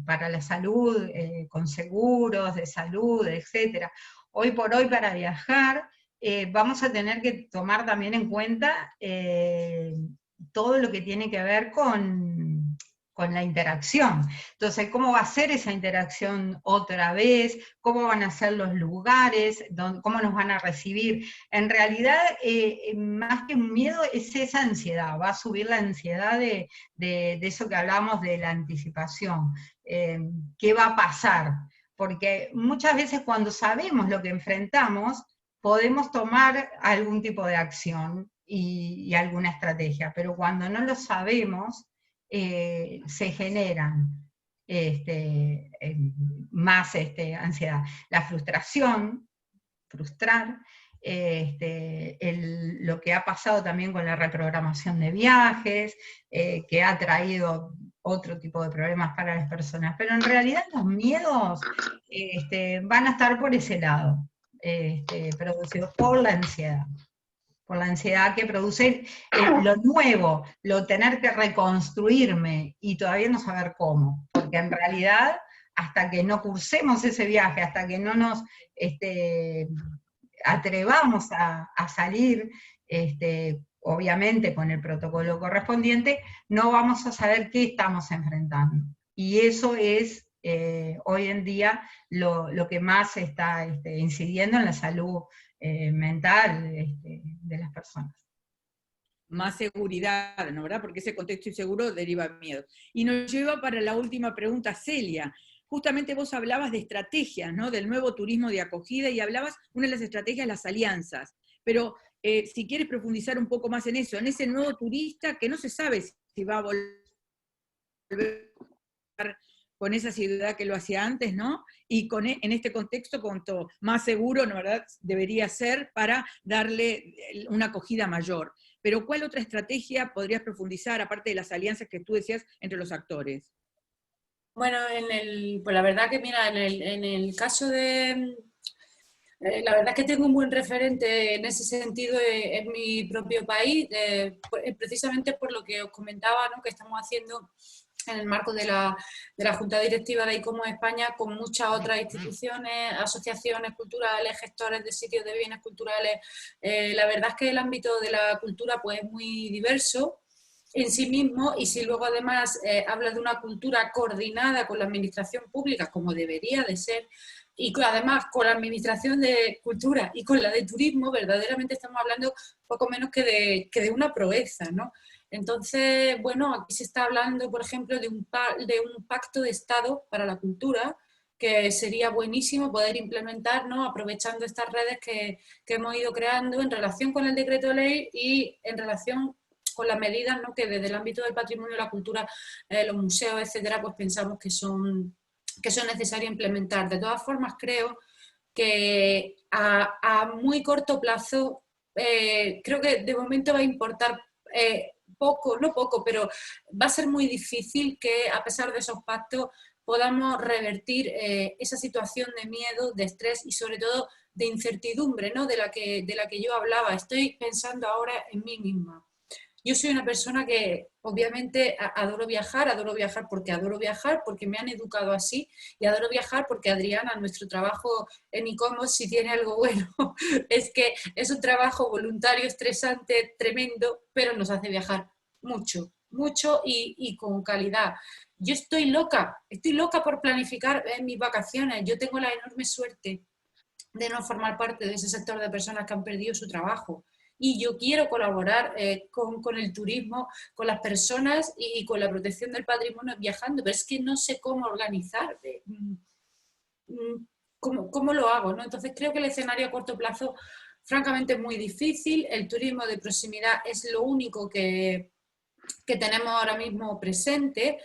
para la salud, con seguros de salud, etc. Hoy por hoy para viajar vamos a tener que tomar también en cuenta todo lo que tiene que ver con la interacción. Entonces, ¿cómo va a ser esa interacción otra vez? ¿Cómo van a ser los lugares? ¿Cómo nos van a recibir? En realidad, más que un miedo, es esa ansiedad. Va a subir la ansiedad de eso que hablamos de la anticipación. ¿Qué va a pasar? Porque muchas veces cuando sabemos lo que enfrentamos, podemos tomar algún tipo de acción y alguna estrategia, pero cuando no lo sabemos, se generan más ansiedad. La frustración, frustrar, lo que ha pasado también con la reprogramación de viajes, que ha traído otro tipo de problemas para las personas, pero en realidad los miedos van a estar por ese lado, producidos por la ansiedad que produce lo nuevo, lo tener que reconstruirme y todavía no saber cómo, porque en realidad hasta que no cursemos ese viaje, hasta que no nos atrevamos a salir, obviamente con el protocolo correspondiente, no vamos a saber qué estamos enfrentando. Y eso es hoy en día lo que más está incidiendo en la salud mental de las personas. Más seguridad, ¿no? ¿Verdad? Porque ese contexto inseguro deriva miedo. Y nos lleva para la última pregunta, Celia. Justamente vos hablabas de estrategias, ¿no? Del nuevo turismo de acogida, y hablabas, una de las estrategias, las alianzas. Pero si quieres profundizar un poco más en eso, en ese nuevo turista que no se sabe si va a volver con esa ciudad que lo hacía antes, ¿no? Y en este contexto, cuanto más seguro, ¿no, verdad?, debería ser para darle una acogida mayor. Pero ¿cuál otra estrategia podrías profundizar, aparte de las alianzas que tú decías entre los actores? Bueno, pues la verdad que mira, en el caso de... la verdad es que tengo un buen referente en ese sentido en mi propio país, precisamente por lo que os comentaba, ¿no?, que estamos haciendo en el marco de la Junta Directiva de ICOMOS España, con muchas otras instituciones, asociaciones culturales, gestores de sitios de bienes culturales. La verdad es que el ámbito de la cultura pues, es muy diverso en sí mismo, y si luego además habla de una cultura coordinada con la administración pública, como debería de ser, y además con la administración de cultura y con la de turismo, verdaderamente estamos hablando poco menos que de una proeza, ¿no? Entonces, bueno, aquí se está hablando, por ejemplo, de un pacto de Estado para la cultura, que sería buenísimo poder implementar, ¿no?, aprovechando estas redes que hemos ido creando en relación con el decreto de ley y en relación con las medidas, ¿no?, que desde el ámbito del patrimonio, la cultura, los museos, etcétera, pues pensamos que son necesarias implementar. De todas formas, creo que a muy corto plazo, creo que de momento va a importar poco, no poco, pero va a ser muy difícil que, a pesar de esos pactos, podamos revertir esa situación de miedo, de estrés y sobre todo de incertidumbre, ¿no?, de la que yo hablaba. Estoy pensando ahora en mí misma. Yo soy una persona que obviamente adoro viajar porque me han educado así, y adoro viajar porque Adriana, nuestro trabajo en ICOMOS, si tiene algo bueno, es que es un trabajo voluntario, estresante, tremendo, pero nos hace viajar mucho, mucho y con calidad. Yo estoy loca por planificar mis vacaciones. Yo tengo la enorme suerte de no formar parte de ese sector de personas que han perdido su trabajo. Y yo quiero colaborar con el turismo, con las personas y con la protección del patrimonio viajando, pero es que no sé cómo organizar, cómo lo hago, ¿no? Entonces creo que el escenario a corto plazo, francamente, es muy difícil. El turismo de proximidad es lo único que que tenemos ahora mismo presente,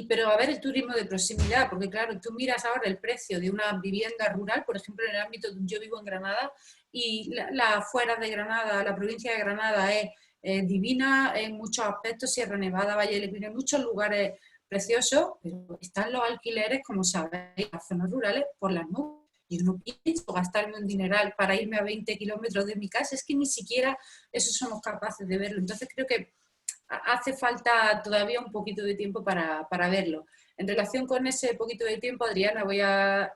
pero a ver el turismo de proximidad, porque claro, tú miras ahora el precio de una vivienda rural, por ejemplo, en el ámbito, yo vivo en Granada, y la afuera de Granada, la provincia de Granada es divina en muchos aspectos, Sierra Nevada, Valle del Lecrín, en muchos lugares preciosos, pero están los alquileres, como sabéis, en las zonas rurales por las nubes. Yo no pienso gastarme un dineral para irme a 20 kilómetros de mi casa, es que ni siquiera eso somos capaces de verlo. Entonces creo que hace falta todavía un poquito de tiempo para verlo. En relación con ese poquito de tiempo, Adriana, voy a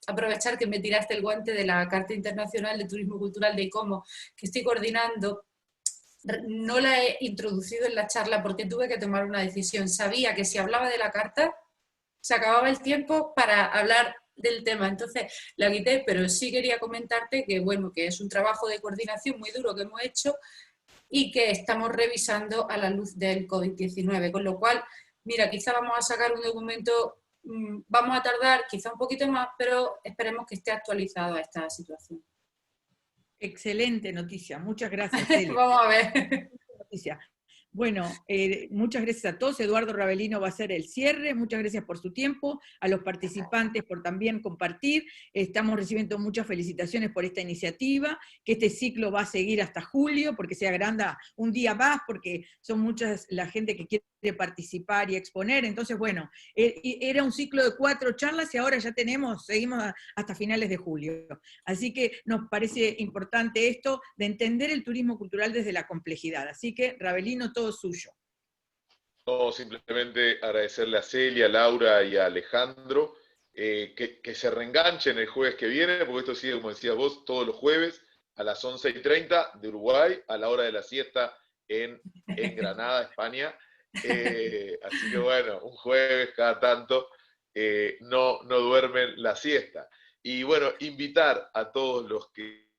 aprovechar que me tiraste el guante de la Carta Internacional de Turismo Cultural de ICOMOS, que estoy coordinando. No la he introducido en la charla porque tuve que tomar una decisión. Sabía que si hablaba de la carta, se acababa el tiempo para hablar del tema, entonces la quité, pero sí quería comentarte que, bueno, que es un trabajo de coordinación muy duro que hemos hecho y que estamos revisando a la luz del COVID-19, con lo cual, mira, quizá vamos a sacar un documento, vamos a tardar quizá un poquito más, pero esperemos que esté actualizado a esta situación. Excelente noticia, muchas gracias, Celia. Vamos a ver. Noticia. Bueno, muchas gracias a todos. Eduardo Ravelino va a hacer el cierre. Muchas gracias por su tiempo, a los participantes por también compartir. Estamos recibiendo muchas felicitaciones por esta iniciativa, que este ciclo va a seguir hasta julio, porque se agranda un día más, porque son muchas la gente que quiere participar y exponer. Entonces, bueno, era un ciclo de 4 charlas y ahora ya seguimos hasta finales de julio. Así que nos parece importante esto de entender el turismo cultural desde la complejidad. Así que, Ravelino, todo suyo. No, simplemente agradecerle a Celia, a Laura y a Alejandro que se reenganchen el jueves que viene, porque esto sigue, como decías vos, todos los jueves a las 11:30 de Uruguay, a la hora de la siesta en Granada, España. Así que bueno, un jueves cada tanto no duermen la siesta. Y bueno, invitar a todos los que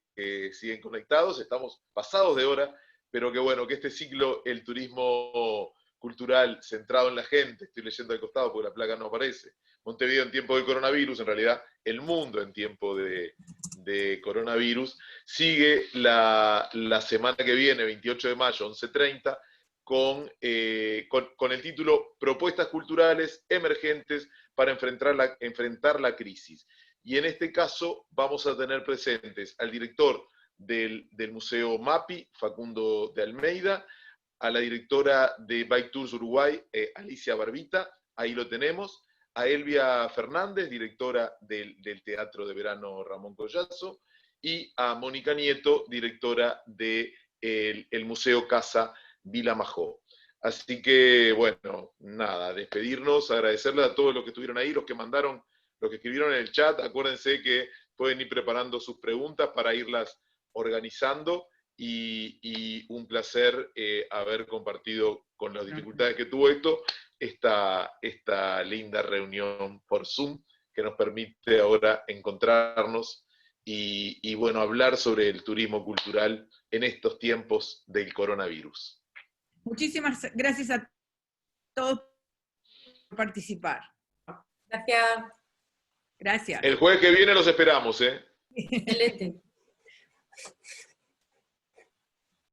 siguen conectados, estamos pasados de hora, pero que bueno, que este ciclo, el turismo cultural centrado en la gente, estoy leyendo al costado porque la placa no aparece, Montevideo en tiempo de coronavirus, en realidad el mundo en tiempo de coronavirus, sigue la semana que viene, 28 de mayo, 11:30, con el título Propuestas culturales emergentes para enfrentar la crisis. Y en este caso vamos a tener presentes al director del Museo MAPI, Facundo de Almeida, a la directora de Bike Tours Uruguay, Alicia Barbita, ahí lo tenemos, a Elvia Fernández, directora del Teatro de Verano Ramón Collazo, y a Mónica Nieto, directora del Museo Casa Vila Majó. Así que, bueno, nada, despedirnos, agradecerle a todos los que estuvieron ahí, los que mandaron, los que escribieron en el chat. Acuérdense que pueden ir preparando sus preguntas para irlas organizando, y un placer haber compartido con las dificultades que tuvo esta linda reunión por Zoom, que nos permite ahora encontrarnos y bueno, hablar sobre el turismo cultural en estos tiempos del coronavirus. Muchísimas gracias a todos por participar. Gracias. Gracias. El jueves que viene los esperamos, ¿eh? Excelente.